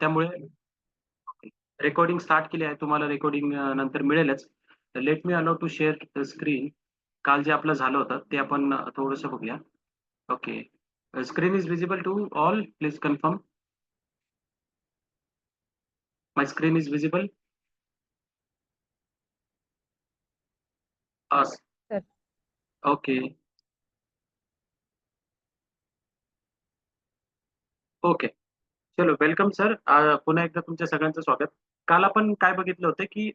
त्यामुळे recording start केली आहे. तुम्हाला रेकॉर्डिंग नंतर मिळेलच. Let me allow to share the screen. काल जे आपलं झालं होतं ते आपण थोडंसं बघूया. Okay. Screen is visible to all. Please confirm. My screen is visible. Sir. Okay. Okay. चलो वेलकम सर. पुन्हा एकदा तुमच्या सगळ्यांचं स्वागत. काल आपण काय बघितलं होतं, की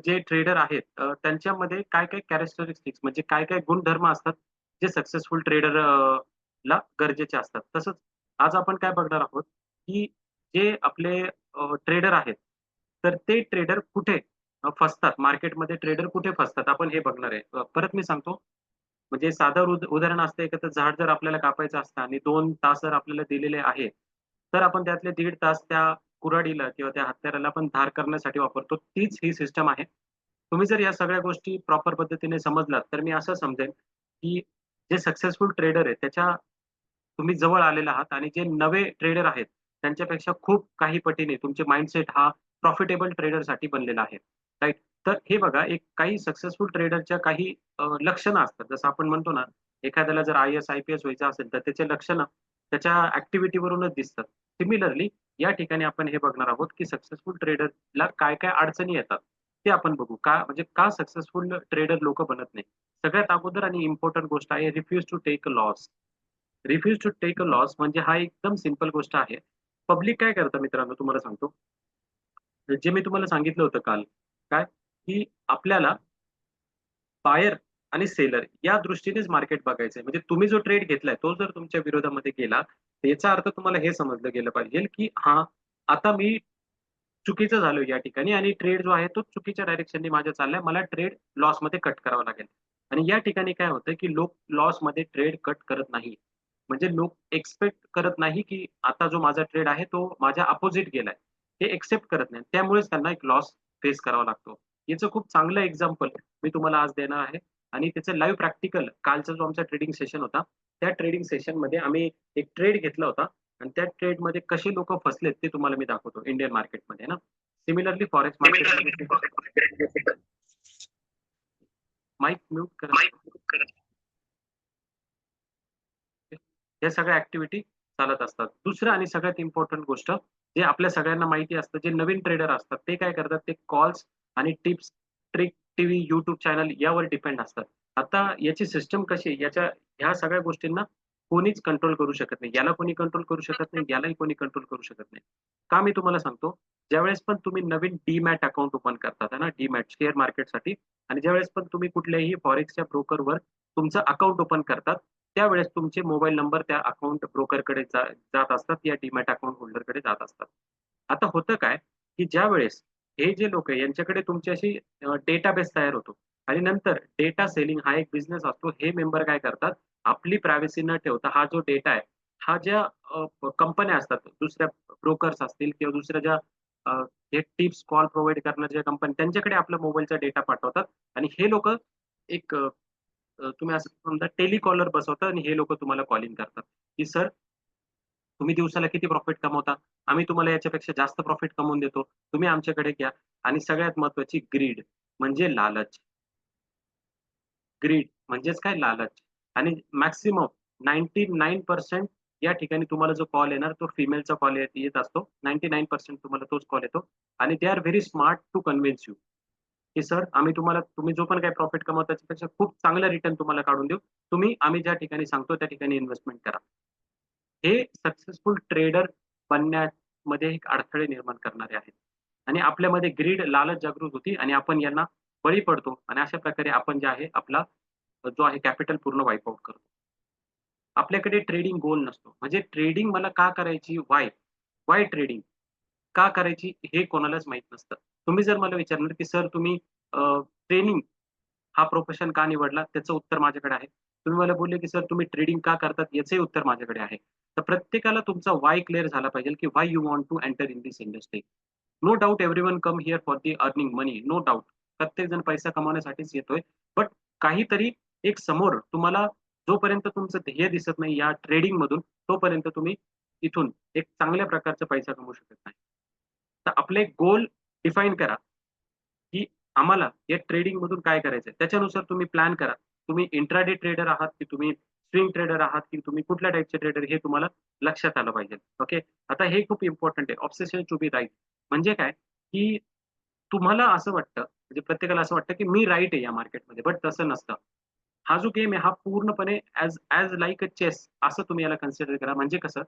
जे ट्रेडर आहेत त्यांच्यामध्ये काय-काय कॅरेक्टरिस्टिक्स म्हणजे काय-काय गुणधर्म असतात, जे सक्सेसफुल ट्रेडर ला गरजेचे असतात. तसंच आज आपण काय बघणार आहोत, की जे आपले ट्रेडर आहेत, तर ते ट्रेडर कुठे फसतात, मार्केटमध्ये ट्रेडर कुठे फसतात, आपण हे बघणार आहे. परत मी सांगतो, म्हणजे साधं उदाहरण असतं, एखादं झाड जर आपल्याला कापायचं असतं आणि 2 तास जर आपल्याला दिलेले आहेत, तर आपण त्यातले 1.5 तास त्या कुऱ्हाडीला किंवा त्या हत्याराला पण धार करण्यासाठी वापरतो. तीच ही सिस्टम आहे. तुम्ही जर या सगळ्या गोष्टी प्रॉपर पद्धतीने समजलात, तर मी असं समजेन, की जे सक्सेसफुल ट्रेडर आहे, त्याच्या तुम्ही जवळ आलेले आहात आणि जे नवे ट्रेडर आहेत, त्यांच्यापेक्षा खूप काही पटीने तुमचे माइंडसेट हा प्रॉफिटेबल ट्रेडरसाठी बनलेला आहे. राइट? तर हे बघा, एक काही सक्सेसफुल ट्रेडरच्या काही लक्षणं असतात. जसं आपण म्हणतो ना, एखाद्याला जर आय-एस, आय-पी-एस व्हायचं असेल, तर त्याचे लक्षणं त्याच्या ॲक्टिव्हिटीवरूनच दिसतात. सिमिलरली या ठिकाणी आपण हे बघणार आहोत, की सक्सेसफुल ट्रेडरला काय-काय अडचणी येतात, ते आपण बघू. का म्हणजे का सक्सेसफुल ट्रेडर लोकं बनत नाही? सगळ्यात अगोदर आणि इम्पोर्टंट गोष्ट आहे refuse to take a loss. Refuse to take a loss म्हणजे हा एकदम सिंपल गोष्ट आहे. पब्लिक काय करतं मित्रांनो तुम्हाला सांगतो. जे मी तुम्हाला सांगितलं होतं काल. काय? की आपल्याला बायर आणि सेलर या दृष्टीनेच मार्केट बघायचंय. म्हणजे तुम्ही जो ट्रेड घेतलाय, तो जर तुमच्या विरोधामध्ये गेला, तर याचा अर्थ तुम्हाला हे समजलं गेलं पाहिजे, की हां, आता मी चुकीचं झालोय या ठिकाणी आणि ट्रेड जो आहे तो चुकीच्या डायरेक्शनने माझा चाललाय. मला ट्रेड लॉसमध्ये कट करावा लागेल. आणि या ठिकाणी काय होतं, की लोक लॉसमध्ये ट्रेड कट करत नाही. म्हणजे लोक एक्स्पेक्ट करत नाही, की आता जो माझा ट्रेड आहे तो माझ्या अपोझिट गेलाय. ते एक्सेप्ट करत नाही. त्यामुळेच त्यांना एक लॉस फेस करावा लागतो. याचं खूप चांगलं एक्झाम्पल मी तुम्हाला आज देणार आहे आणि त्याचं लाईव्ह प्रॅक्टिकल कालचा जो आमचा ट्रेडिंग सेशन होता, त्या ट्रेडिंग सेशनमध्ये आम्ही एक ट्रेड घेतला होता आणि त्या ट्रेडमध्ये कसे लोकं फसलेत ते तुम्हाला मी दाखवतो इंडियन मार्केटमध्ये ना. सिमिलरली फॉरेक्स मार्केटमध्ये माईक म्यूट करा. या सगळ्या ॲक्टिव्हिटी चालत असतात. दुसरं आणि सगळ्यात इम्पोर्टंट गोष्ट जे आपल्या सगळ्यांना माहिती असतं, जे नवीन ट्रेडर असतात, ते काय करतात, ते कॉल्स आणि tips, trick, TV, YouTube channel यावर डिपेंड असतात. आता याची सिस्टम कशी आहे, ह्या सगळ्या गोष्टींना कोणीच कंट्रोल करू शकत नाही. याला कोणी कंट्रोल करू शकत नाही, यालाही कोणी कंट्रोल करू शकत नाही. का मी तुम्हाला सांगतो, ज्यावेळेस पण तुम्ही नवीन डीमॅट अकाउंट ओपन करतात आहे ना, डीमॅट शेअर मार्केटसाठी आणि ज्यावेळेस पण तुम्ही कुठल्याही फॉरेक्सच्या ब्रोकरवर तुमचं अकाउंट ओपन करतात, त्यावेळेस तुमचे मोबाईल नंबर त्या अकाउंट ब्रोकरकडे जात असतात, या डीमॅट अकाउंट होल्डरकडे जात असतात. आता होतं काय, की ज्यावेळेस हे जे लोकं आहे यांच्याकडे तुमची अशी डेटाबेस तयार होतो आणि नंतर डेटा सेलिंग हा एक बिझनेस असतो. हे मेंबर काय करतात, आपली प्रायव्हसी न ठेवता हा जो डेटा आहे, हा ज्या कंपन्या असतात, दुसऱ्या ब्रोकर्स असतील किंवा दुसऱ्या ज्या अ, हे टिप्स, कॉल प्रोव्हाईड करणाऱ्या कंपन्या त्यांच्याकडे आपला मोबाईलचा डेटा पाठवतात आणि हे लोकं एक तुम्ही असं समजा टेलिकॉलर बसवता आणि हे लोकं तुम्हाला कॉलिंग करतात, की "सर, तुम्ही दिवसाला किती प्रॉफिट कमवता? आम्ही तुम्हाला याच्यापेक्षा जास्त प्रॉफिट कमवून देतो. तुम्ही आमच्याकडे घ्या." आणि सगळ्यात महत्त्वाची ग्रीड म्हणजे लालच. ग्रीड म्हणजेच काय लालच आणि मॅक्सिमम 99% या ठिकाणी तुम्हाला जो कॉल येणार तो फिमेलचा कॉल येत असतो. 99% तुम्हाला तोच कॉल येतो आणि they are very smart to convince you, की सर आम्ही तुम्हाला तुम्ही जो पण काही प्रॉफिट कमवता त्याच्यापेक्षा खूप चांगला रिटर्न तुम्हाला काढून देऊ. तुम्ही आम्ही ज्या ठिकाणी सांगतो त्या ठिकाणी इन्व्हेस्टमेंट करा. हे सक्सेसफुल ट्रेडर बनण्यामध्ये एक अडथळे निर्माण करणारे आहेत. आणि आपल्यामध्ये ग्रीड, लालच जागृत होती आणि आपण यांना बळी पडतो आणि अशा प्रकारे आपण जे आहे आपला जो आहे कॅपिटल पूर्ण वाईप आउट करतो. आपल्याकडे ट्रेडिंग गोल नसतो. म्हणजे ट्रेडिंग मला का करायची? व्हाय? व्हाय ट्रेडिंग? का करायची? हे कोणालाच माहीत नसतं. तुम्ही जर मला विचारणार, की सर तुम्ही ट्रेनिंग हा प्रोफेशन का निवडला? त्याचं उत्तर माझ्याकडे आहे. तुम्ही मला बोलले, की "सर तुम्ही ट्रेडिंग का करतात?" याचंही उत्तर माझ्याकडे आहे. तर प्रत्येकाला तुमचा व्हाय क्लिअर झाला पाहिजे, की why you want to enter in this industry. No doubt everyone come here for the earning money. No doubt. प्रत्येकजण पैसा कमवण्यासाठीच येतोय. बट काहीतरी एक समोर तुम्हाला जोपर्यंत तुमचं ध्येय दिसत नाही या ट्रेडिंगमधून, तोपर्यंत तुम्ही इथून एक चांगल्या प्रकारचा पैसा कमवू शकत नाही. तर आपले गोल डिफाईन करा की आम्हाला या ट्रेडिंग मधून काय करायचंय, त्याच्यानुसार तुम्ही प्लॅन करा. तुम्ही इंट्राडे ट्रेडर आहात की तुम्ही स्विंग ट्रेडर आहात की तुम्ही कुठल्या टाईपचे ट्रेडर, हे तुम्हाला लक्षात आलं पाहिजे. ओके. आता हे खूप इम्पॉर्टंट आहे, ऑब्सेशन टू बी राईट. म्हणजे काय की तुम्हाला असं वाटतं, म्हणजे प्रत्येकाला असं वाटतं की मी राईट आहे या मार्केटमध्ये, बट तसं नसतं. हा जो गेम आहे हा पूर्णपणे as as like a chess असं तुम्ही याला कन्सिडर करा. म्हणजे कसं,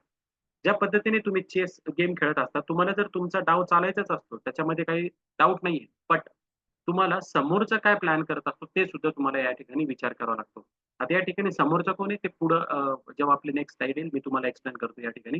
ज्या पद्धतीने तुम्ही चेस गेम खेळत असता, तुम्हाला जर तुमचा डाव चालायचाच असतो, त्याच्यामध्ये काही डाऊट नाहीये. बट तुम्हाला समोरचा काय प्लॅन करत असतो ते सुद्धा तुम्हाला या ठिकाणी विचार करावा लागतो. आता या ठिकाणी समोरचा कोण आहे ते पुढं जेव्हा आपली नेक्स्ट स्लाईड येईल मी तुम्हाला एक्सप्लेन करतो या ठिकाणी.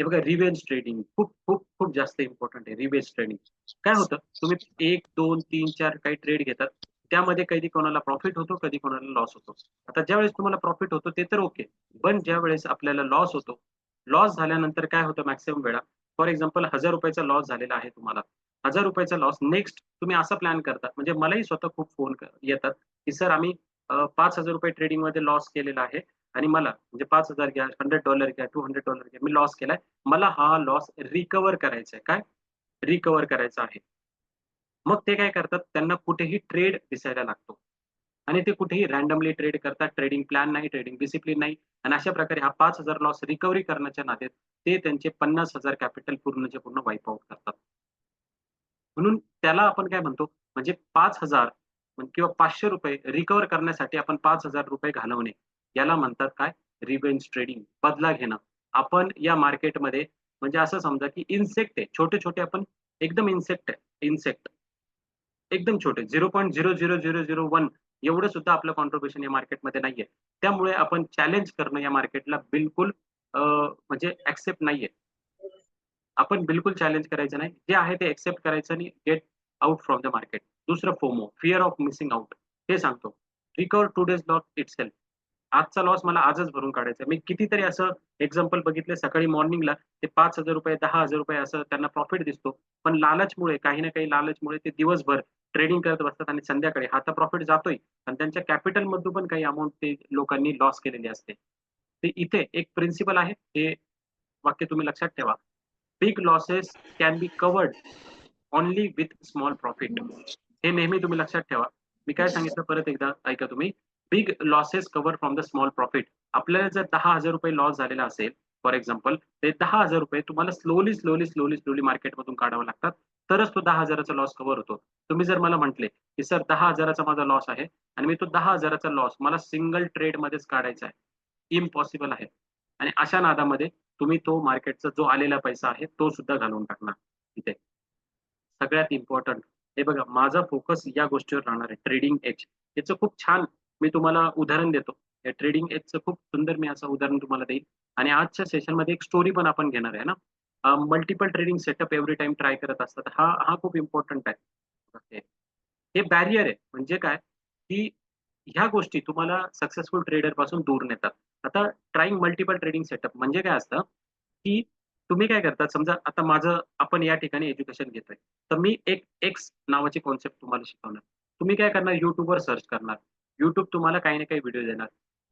हे बघा, रिव्हेंज ट्रेडिंग खूप खूप खूप जास्त इम्पॉर्टंट आहे. रिव्हेंज ट्रेडिंग काय होतं, तुम्ही 1, 2, 3, 4 काही ट्रेड घेतात, त्यामध्ये कधी कोणाला प्रॉफिट होतो, कधी कोणाला लॉस होतो. आता ज्यावेळेस तुम्हाला प्रॉफिट होतो ते तर ओके, पण ज्यावेळेस आपल्याला लॉस होतो, लॉस झाल्यानंतर काय होतं मॅक्सिमम वेळा, फॉर एक्झाम्पल ₹1000 लॉस झालेला आहे तुम्हाला. ₹1000 लॉस, नेक्स्ट तुम्ही असा प्लॅन करता, म्हणजे मलाही स्वतः खूप फोन येतात की सर आम्ही ₹5000 ट्रेडिंगमध्ये लॉस केलेला आहे आणि मला म्हणजे 5,000 घ्या, $100 घ्या, $200 घ्या, मी लॉस केलाय. मला हा लॉस रिकव्हर करायचा आहे. काय? रिकव्हर करायचा आहे. मग ते काय करतात, त्यांना कुठेही ट्रेड दिसायला लागतो आणि ते कुठेही रँडमली ट्रेड करतात. ट्रेडिंग प्लॅन नाही, ट्रेडिंग डिसिप्लिन नाही आणि अशा प्रकारे हा 5,000 लॉस रिकव्हरी करण्याच्या नादात ते त्यांचे 50,000 कॅपिटल पूर्णच्या पूर्ण वाईप आउट करतात. म्हणून त्याला आपण काय म्हणतो, म्हणजे 5,000 किंवा ₹500 रिकव्हर करण्यासाठी आपण ₹5,000 घालवणे. याला म्हणतात काय? रिव्हेंज ट्रेडिंग, बदला घेणं. आपण या मार्केटमध्ये म्हणजे असं समजा की इन्सेक्ट आहे. छोटे-छोटे आपण एकदम इन्सेक्ट आहे. इन्सेक्ट. एकदम छोटे 0.00001 एवढं सुद्धा आपलं कॉन्ट्रिब्युशन या मार्केटमध्ये नाहीये. त्यामुळे आपण चॅलेंज करणं या मार्केटला बिलकुल म्हणजे एक्सेप्ट नाहीये. आपण बिलकुल चॅलेंज करायचं नाही. जे आहे ते एक्सेप्ट करायचं आणि get out from the market. दुसरं FOMO, fear of missing out. हे सांगतो. Recover today's loss itself. आजचा लॉस मला आजच भरून काढायचा आहे. मी कितीतरी असं एक्झाम्पल बघितले सकाळी मॉर्निंगला ते ₹5,000 ₹10,000 असं त्यांना प्रॉफिट दिसतो. पण लालचमुळे, काही ना काही लालचमुळे ते दिवसभर ट्रेडिंग करत बसतात आणि संध्याकाळी हा तर प्रॉफिट जातोय आणि त्यांच्या कॅपिटलमधून पण काही अमाउंट ते लोकांनी लॉस केलेली असते. ते इथे एक प्रिन्सिपल आहे. हे वाक्य तुम्ही लक्षात ठेवा. Big losses can be covered only with small profit. हे नेहमी तुम्ही लक्षात ठेवा. मी काय सांगितलं परत एकदा ऐका तुम्ही. Big losses cover from the small profit. आपल्याला जर ₹10,000 लॉस झालेला असेल, फॉर एक्झाम्पल, ते ₹10,000 तुम्हाला स्लोली मार्केटमधून काढावे लागतात. तरच तो 10,000चा लॉस कव्हर होतो. तुम्ही जर मला म्हटले, की सर 10,000चा माझा लॉस आहे आणि मी तो 10,000चा लॉस मला सिंगल ट्रेडमध्येच काढायचा आहे. इम्पॉसिबल आहे. आणि अशा नादामध्ये तुम्ही तो मार्केटचा जो आलेला पैसा आहे, तो सुद्धा घालवून टाकणार तिथे. सगळ्यात इम्पोर्टंट हे बघा, माझा फोकस या गोष्टीवर राहणार आहे, ट्रेडिंग एज. याचं खूप छान मी तुम्हाला उदाहरण देतो. या ट्रेडिंग एजचं खूप सुंदर मी असं उदाहरण तुम्हाला देईन आणि आजच्या सेशनमध्ये एक स्टोरी पण आपण घेणार आहे ना. Multiple trading setup every time try करत असतात. हा हा खूप इम्पोर्टंट आहे. ओके. हे बॅरियर आहे. म्हणजे काय, की ह्या गोष्टी तुम्हाला सक्सेसफुल ट्रेडर पासून दूर नेतात. आता ट्राईंग मल्टिपल ट्रेडिंग सेटअप म्हणजे काय असतं, की तुम्ही काय करता, समजा आता माझं आपण या ठिकाणी एज्युकेशन घेतोय. तर मी एक एक्स नावाची कन्सेप्ट तुम्हाला शिकवणार. तुम्ही काय करणार, YouTubeवर सर्च करणार. YouTube तुम्हाला काही ना काही व्हिडिओ देणार.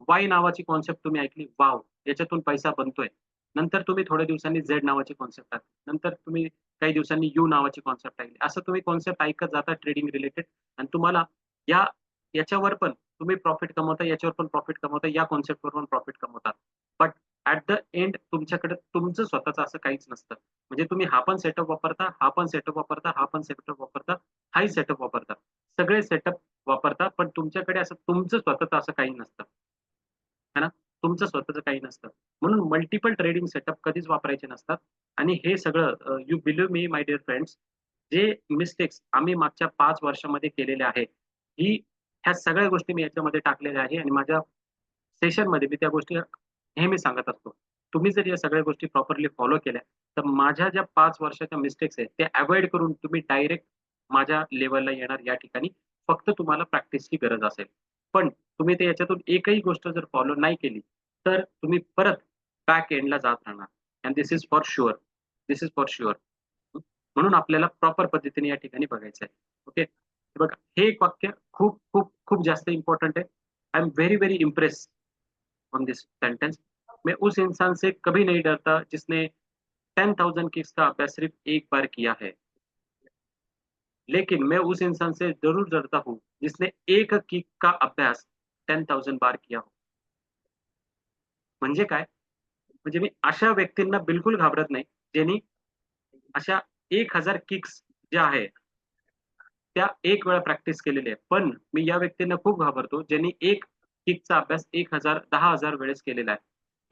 वाय नावाची कन्सेप्ट तुम्ही ऐकली, वॉव! याच्यातून पैसा बनतोय. नंतर तुम्ही थोड्या दिवसांनी झेड नावाची कन्सेप्ट ऐकली. नंतर तुम्ही काही दिवसांनी यू नावाची कन्सेप्ट ऐकली. असं तुम्ही कन्सेप्ट ऐकत जाता ट्रेडिंग रिलेटेड आणि तुम्हाला या याच्यावर पण तुम्ही प्रॉफिट कमवता, याच्यावर पण प्रॉफिट कमवता, या कन्सेप्टवर पण प्रॉफिट कमवता. बट ॲट द एंड तुमच्याकडे तुमचं स्वतःचं असं काहीच नसतं. म्हणजे तुम्ही हा पण सेटअप वापरता, हा पण सेटअप वापरता, हा पण सेटअप वापरता, हाही सेटअप वापरता. सगळे सेटअप वापरता, पण तुमच्याकडे असं तुमचं स्वतःचं असं काही नसतं. है ना? तुमचं स्वतःचं काही नसतं. म्हणून मल्टिपल ट्रेडिंग सेटअप कधीच वापरायचे नसतात आणि हे सगळं you believe me my dear friends, जे मिस्टेक्स आम्ही मागच्या 5 वर्षामध्ये केलेल्या आहेत, ह्या सगळ्या गोष्टी मी याच्यामध्ये टाकलेल्या आहे आणि माझ्या सेशनमध्ये मी त्या गोष्टी नेहमी सांगत असतो. तुम्ही जर या सगळ्या गोष्टी प्रॉपरली फॉलो केल्या, तर माझ्या ज्या 5 वर्षाच्या मिस्टेक्स आहेत, त्या अव्हॉइड करून तुम्ही डायरेक्ट माझ्या लेव्हलला येणार या ठिकाणी. फक्त तुम्हाला प्रॅक्टिसची गरज असेल. पण तुम्ही ते याच्यातून एकही गोष्ट जर फॉलो नाही केली, तर तुम्ही परत बॅक एंडला जात राहणार. And this is for sure. This is for sure. म्हणून आपल्याला प्रॉपर पद्धतीने या ठिकाणी बघायचं आहे. ओके. बघा, हे एक वाक्य खूप, खूप, खूप जास्त इम्पोर्टंट है। I am very, very impress on this sentence. मैं उस इंसान से कभी नहीं डरता जिसने 10,000 किक्स का अभ्यास सिर्फ एक बार किया है, लेकिन मैं उस इंसान से जरूर डरता हूँ जिसने एक किक का अभ्यास 10,000 बार किया हो. म्हणजे काय? म्हणजे मी अशा व्यक्तींना बिलकुल घाबरत नाही, ज्यांनी अशा 1,000 किक्स ज्या आहेत, त्या एक वेळा प्रॅक्टिस केलेली आहे. पण मी या व्यक्तींना खूप घाबरतो, ज्यांनी एक किकचा अभ्यास 1,000 10,000 वेळेस केलेला आहे.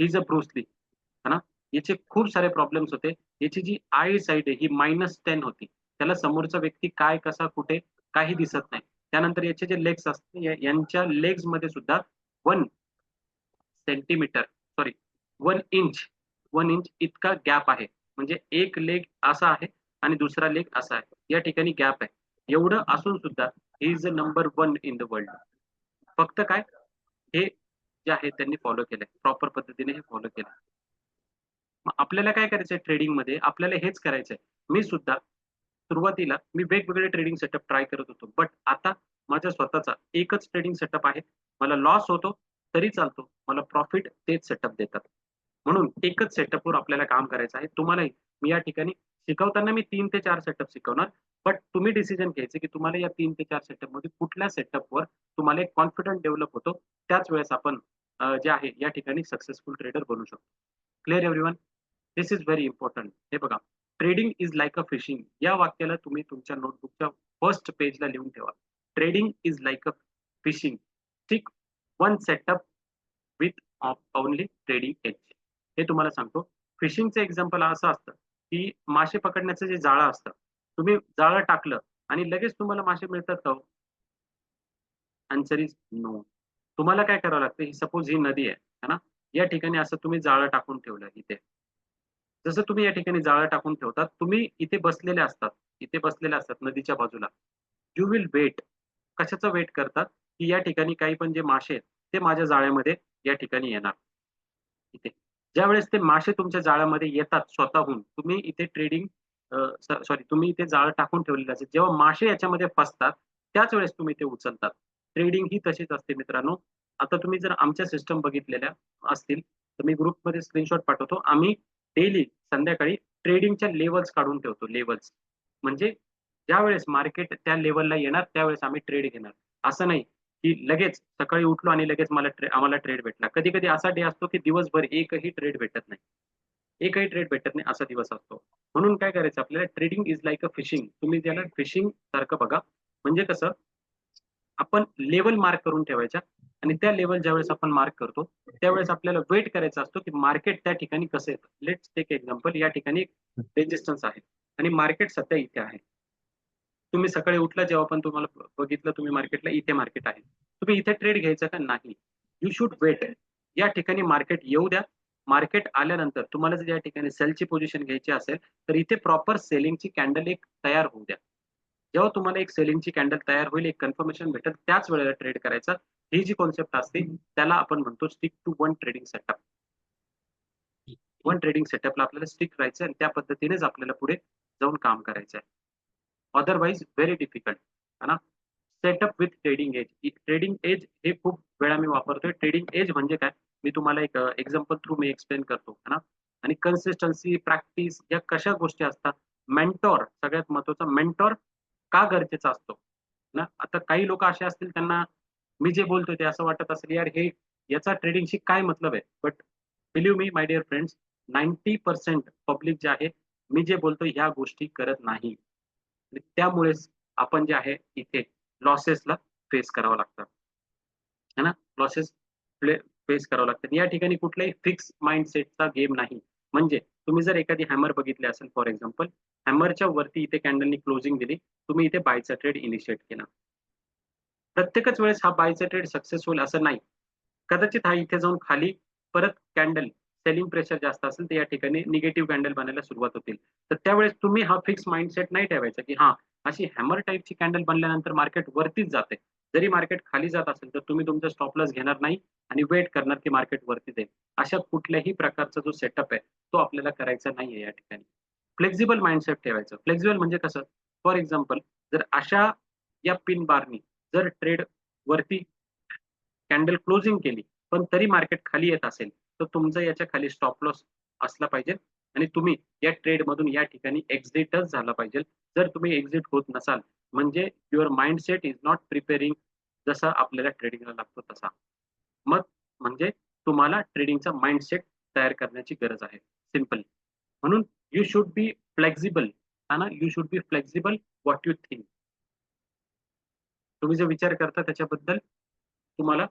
He is a Bruce Lee, है ना? याचे खूप सारे प्रॉब्लेम्स होते. याची जी आय साइट आहे ही -10 होती. त्याला समोरचा व्यक्ती काय, कसा, कुठे काही दिसत नाही. त्यानंतर याचे जे लेग्स असतात, यांच्या लेग्समध्ये सुद्धा 1 सेंटीमीटर सॉरी 1 इंच 1 इंच इतका गॅप आहे. म्हणजे एक लेग असा आहे आणि दुसरा लेग असा आहे. या ठिकाणी गॅप आहे. एवढं असून सुद्धा he is a number 1 in the world. फक्त काय, हे जे आहे त्यांनी फॉलो केलंय. प्रॉपर पद्धतीने हे फॉलो केलंय. मग आपल्याला काय करायचंय ट्रेडिंगमध्ये? आपल्याला हेच करायचंय. मी सुद्धा सुरुवातीला मी वेगवेगळे ट्रेडिंग सेटअप ट्राय करत होतो. बट आता माझा स्वतःचा एकच ट्रेडिंग सेटअप आहे. मला लॉस होतो तरी चालतो. मला प्रॉफिट तेच सेटअप देतात. म्हणून एकच सेटअपवर आपल्याला काम करायचं आहे. तुम्हालाही मी या ठिकाणी शिकवताना मी 3 ते 4 सेटअप शिकवणार. बट तुम्ही डिसिजन घ्यायचं की तुम्हाला या 3 ते 4 सेटअपमध्ये कुठल्या सेटअपवर तुम्हाला एक कॉन्फिडन्स डेव्हलप होतो. त्याच वेळेस आपण जे आहे या ठिकाणी सक्सेसफुल ट्रेडर बनू शकतो. Clear everyone? This is very important. हे बघा, trading is like a fishing. या वाक्याला तुम्ही तुमच्या नोटबुकच्या फर्स्ट पेजला लिहून ठेवा. Trading is like a fishing. Stick one setup with only trading edge. हे तुम्हाला सांगतो. फिशिंगचं एक्झाम्पल असं असतं, की मासे पकडण्याचं जे जाळं असतं, तुम्ही जाळं टाकलं आणि लगेच तुम्हाला मासे मिळतात का हो? Answer is no. तुम्हाला काय करावं लागतं, सपोज ही नदी आहे, है ना? या ठिकाणी असं तुम्ही जाळं टाकून ठेवलं इथे. जसं तुम्ही या ठिकाणी जाळं टाकून ठेवतात, तुम्ही इथे बसलेले असतात. इथे बसलेले असतात नदीच्या बाजूला. You will wait. कशाचा वेट करतात, की या ठिकाणी काही पण जे मासे आहेत, ते माझ्या जाळ्यामध्ये या ठिकाणी येणार. इथे. ज्यावेळेस ते मासे तुमच्या जाळ्यामध्ये येतात स्वतःहून, तुम्ही इथे ट्रेडिंग सॉरी तुम्ही इथे जाळं टाकून ठेवलेलं असेल. जेव्हा मासे याच्यामध्ये फसतात, त्याच वेळेस तुम्ही ते उचलतात. ट्रेडिंग ही तशीच असते मित्रांनो. आता तुम्ही जर आमच्या सिस्टम बघितलेल्या असतील, तर मी ग्रुपमध्ये स्क्रीनशॉट पाठवतो. आम्ही डेली संध्याकाळी ट्रेडिंगच्या लेव्हल्स काढून ठेवतो, लेव्हल्स. म्हणजे ज्यावेळेस मार्केट त्या लेव्हलला येणार, त्यावेळेस आम्ही ट्रेड घेणार. असं नाही, की लगेच सकाळी उठलो आणि लगेच आम्हाला ट्रेड भेटला. कधी-कधी असा डे असतो, की दिवसभर एकही ट्रेड भेटत नाही. एकही ट्रेड भेटत नाही असा दिवस असतो. म्हणून काय करायचं आपल्याला, trading is like a fishing. तुम्ही त्याला फिशिंग सारखं बघा. म्हणजे कसं, आपण लेव्हल मार्क करून ठेवायच्या आणि त्या लेव्हल ज्यावेळेस आपण मार्क करतो, त्यावेळेस आपल्याला वेट करायचा असतो, की मार्केट त्या ठिकाणी कसं येतं. लेट्स टेक एक्झाम्पल, या ठिकाणी रेझिस्टन्स आहे आणि मार्केट सध्या इथे आहे. तुम्ही सकाळी उठला जेव्हा पण तुम्हाला बघितलं तुम्ही मार्केटला, इथे मार्केट आहे. तुम्ही इथे ट्रेड घ्यायचा का? नाही. You should wait. या ठिकाणी मार्केट येऊ द्या. मार्केट आल्यानंतर तुम्हाला जर या ठिकाणी सेलची पोझिशन घ्यायची असेल, तर इथे प्रॉपर सेलिंगची कॅन्डल एक तयार होऊ द्या. जेव्हा तुम्हाला एक सेलिंगची कॅन्डल तयार होईल, एक कन्फर्मेशन भेटेल, त्याच वेळेला ट्रेड करायचा. ही जी कन्सेप्ट असते, त्याला आपण म्हणतो stick to one trading setup. One trading सेटअपला आपल्याला स्टिक राहायचं आणि त्या पद्धतीनेच आपल्याला पुढे जाऊन काम करायचं आहे. अदरवाईज व्हेरी डिफिकल्ट, है ना? Setup with trading edge. Trading edge हे खूप वेळा मी वापरतोय. ट्रेडिंग एज म्हणजे काय? मी तुम्हाला एक एक्झाम्पल थ्रू मी एक्सप्लेन करतो, है ना? आणि कन्सिस्टन्सी, प्रॅक्टिस या कशा गोष्टी असतात. मेंटॉर सगळ्यात महत्त्वाचा. मेंटॉर का गरजेचा असतो? ना, आता काही लोकं असे असतील त्यांना मी जे बोलतोय ते असं वाटत असेल, यार हे याचा ट्रेडिंगशी काय मतलब आहे? But believe me my dear friends, 90% public जे आहे, मी जे बोलतोय ह्या गोष्टी करत नाही. आणि त्यामुळेच आपण जे आहे इथे लॉसेसला फेस करावं लागतं. है ना? लॉसेस फेस करावं लागतं. या ठिकाणी कुठलाही फिक्स माइंडसेटचा गेम नाही. म्हणजे तुम्ही जर एखादी हॅमर बघितली असेल फॉर एक्झाम्पल, हॅमरच्या वरती इथे कॅन्डलनी क्लोजिंग दिली. तुम्ही इथे बायचा ट्रेड इनिशिएट केला. प्रत्येकच वेळेस हा बायचा ट्रेड सक्सेस होईल असं नाही. कदाचित हा इथे जाऊन खाली परत कॅन्डल सेलिंग प्रेशर जास्त असेल, तर या ठिकाणी निगेटिव्ह कॅन्डल बनायला सुरुवात होतील. तर त्यावेळेस तुम्ही हा फिक्स माइंडसेट नाही ठेवायचा, की हां, अशी हॅमर टाइपची कॅन्डल बनल्यानंतर मार्केट वरतीच जाते. जरी मार्केट खाली जात असेल, तर तुम्ही तुमचा स्टॉप लॉस घेणार नाही आणि वेट करणार, की मार्केट वरती जाईल. अशा कुठल्याही प्रकारचा जो सेटअप आहे, तो आपल्याला करायचा नाहीये या ठिकाणी. फ्लेक्सिबल माइंडसेट ठेवायचं. फ्लेक्सिबल म्हणजे कसं? फॉर एक्झाम्पल, जर अशा या पिन बारनी जर ट्रेड वरती कॅन्डल क्लोजिंग केली, पण तरी मार्केट खाली येत असेल, तर तुमचा याच्या खाली स्टॉप लॉस असला पाहिजे आणि तुम्ही या ट्रेडमधून या ठिकाणी एक्झिटच झाला पाहिजे. जर तुम्ही एक्झिट होत नसाल, म्हणजे your mindset is not preparing जसा आपल्याला ट्रेडिंगला लागतो तसा. मग म्हणजे तुम्हाला ट्रेडिंगचा माइंडसेट तयार करण्याची गरज आहे. सिंपल. म्हणून यू शुड बी फ्लेक्सिबल. है ना? You should be flexible what you think. तुम्ही जो विचार करता त्याच्याबद्दल तुम्हाला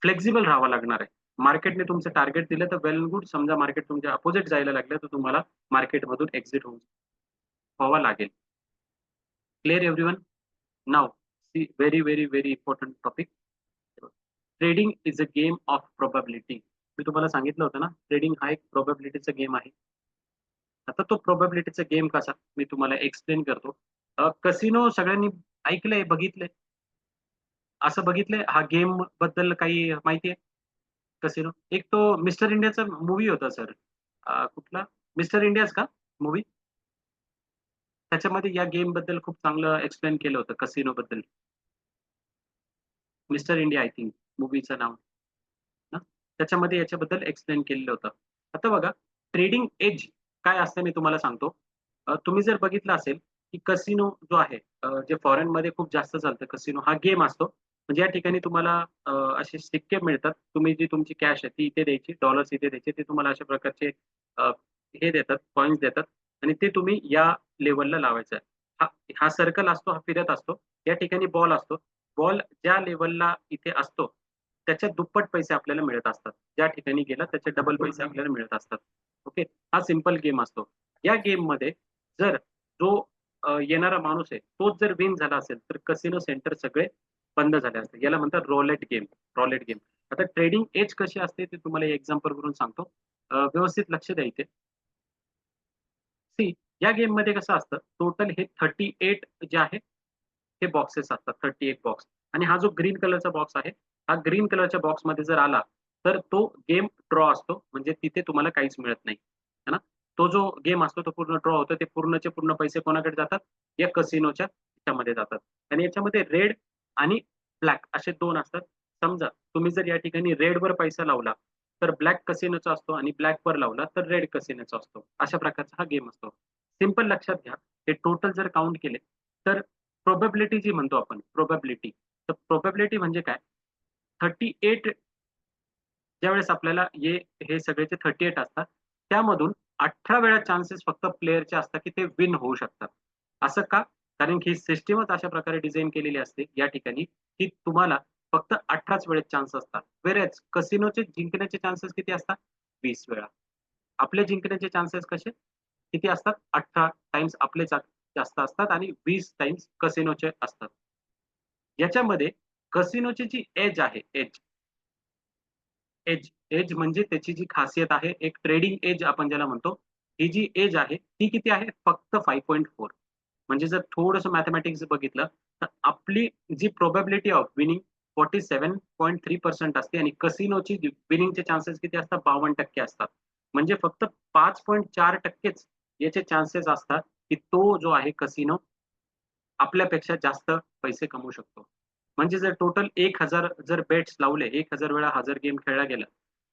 फ्लेक्सिबल राहावं लागणार आहे. मार्केटने तुमचं टार्गेट दिलं तर वेल गुड. समजा मार्केट तुमच्या अपोझिट जायला लागलं तर तुम्हाला मार्केटमधून एक्झिट व्हावा लागेल. Clear everyone? Now see very, very, very important topic. Trading is a game of probability. मी तुम्हाला सांगितलं होतं ना, ट्रेडिंग हा एक प्रोबॅबिलिटीचा गेम आहे. आता तो प्रोबॅबिलिटीचा गेम कसा मी तुम्हाला एक्सप्लेन करतो. कसिनो सगळ्यांनी ऐकलंय, बघितलंय. असं बघितलंय हा गेम बद्दल काही माहिती आहे? कसिनो. एक तो मिस्टर इंडियाचा मूव्ही होता सर. कुठला? मिस्टर इंडियाच का मूव्ही? त्याच्यामध्ये या गेम बद्दल खूप चांगलं एक्सप्लेन केलं होतं कसिनो बद्दल. मिस्टर इंडिया आय थिंक मूव्हीचं नाव ना. त्याच्यामध्ये याच्याबद्दल एक्सप्लेन केलेलं होतं. आता बघा, ट्रेडिंग एज काय असतं मी तुम्हाला सांगतो. तुम्ही जर बघितलं असेल की कसिनो जो आहे, जे फॉरेनमध्ये खूप जास्त चालतं कसिनो हा गेम असतो. म्हणजे या ठिकाणी तुम्हाला असे सिक्के मिळतात. तुम्ही जी तुमची कॅश आहे ती इथे द्यायची, डॉलर्स इथे द्यायचे. ते तुम्हाला अशा प्रकारचे अ, हे देतात, कॉइन्स देतात आणि ते तुम्ही या लेव्हलला लावायचं आहे. हा हा सर्कल असतो, हा फिरत असतो. या ठिकाणी बॉल असतो. बॉल ज्या लेव्हलला इथे असतो, त्याच्या दुप्पट पैसे आपल्याला मिळत असतात. ज्या ठिकाणी गेला त्याचे डबल पैसे आपल्याला मिळत असतात. ओके. हा सिंपल गेम असतो. या गेममध्ये जर जो येणारा माणूस आहे, तोच जर विन झाला असेल, तर कसिनो सेंटर सगळे बंद झाले असते. याला म्हणतात रोलेट गेम. Roulette game. आता ट्रेडिंग एज कशी असते ते तुम्हाला एक्झाम्पल वरून सांगतो. व्यवस्थित लक्ष द्या इथे. सी या गेममध्ये कसं असतं, टोटल हे 38 जे आहे, हे बॉक्सेस असतात. 38 बॉक्स आणि हा जो ग्रीन कलरचा बॉक्स आहे, हा ग्रीन कलरच्या बॉक्समध्ये जर आला, तर तो गेम ड्रॉ असतो. म्हणजे तिथे तुम्हाला काहीच मिळत नाही. है ना? तो जो गेम असतो तो पूर्ण ड्रॉ होतो. ते पूर्णचे पूर्ण पैसे कोणाकडे जातात? या कसिनोच्या ह्याच्यामध्ये जातात. आणि याच्यामध्ये रेड आणि ब्लॅक असे 2 असतात. समजा तुम्ही जर या ठिकाणी रेडवर पैसा लावला, तर ब्लॅक कसिनोचा असतो आणि ब्लॅकवर लावला तर रेड कसिनोचा असतो. अशा प्रकारचा हा गेम असतो. सिंपल लक्षात घ्या. हे टोटल जर काउंट केले, तर प्रोबॅबिलिटी जी म्हणतो आपण प्रोबॅबिलिटी. तर प्रोबॅबिलिटी म्हणजे काय? 38 ज्यावेळेस आपल्याला हे सगळेचे 38 असतात, त्यामधून 18 वेळा चान्सेस फक्त प्लेयरचे असतात, की ते विन होऊ शकतात. असं का? कारण की सिस्टमच अशा प्रकारे डिझाइन केलेली असते या ठिकाणी, की तुम्हाला फक्त 18च वेळेस चान्स असतात. व्हेअरएज कसिनोचे जिंकण्याचे चान्सेस किती असतात? 20 वेळा. आपले जिंकण्याचे चान्सेस कसे? किती असतात? 18 टाइम्स आपले जास्त असतात आणि 20 टाइम्स कसिनोचे असतात. याच्यामध्ये कसिनोची जी एज आहे, एज म्हणजे त्याची जी खासियत आहे, एक ट्रेडिंग एज आपण ज्याला म्हणतो. ही जी एज आहे, ती किती आहे? फक्त 5.4. म्हणजे जर थोडंसं मॅथेमॅटिक्स बघितलं, तर आपली जी प्रोबॅबिलिटी ऑफ विनिंग 47.3% असते आणि कसिनोची विनिंगचे चान्सेस किती असतात? 52% असतात. म्हणजे फक्त 5.4%च याचे चान्सेस असतात, की तो जो आहे कसिनो आपल्यापेक्षा जास्त पैसे कमवू शकतो. म्हणजे जर टोटल 1000 जर बेट्स लावले, 1000 वेळा हा जर गेम खेळला गेला,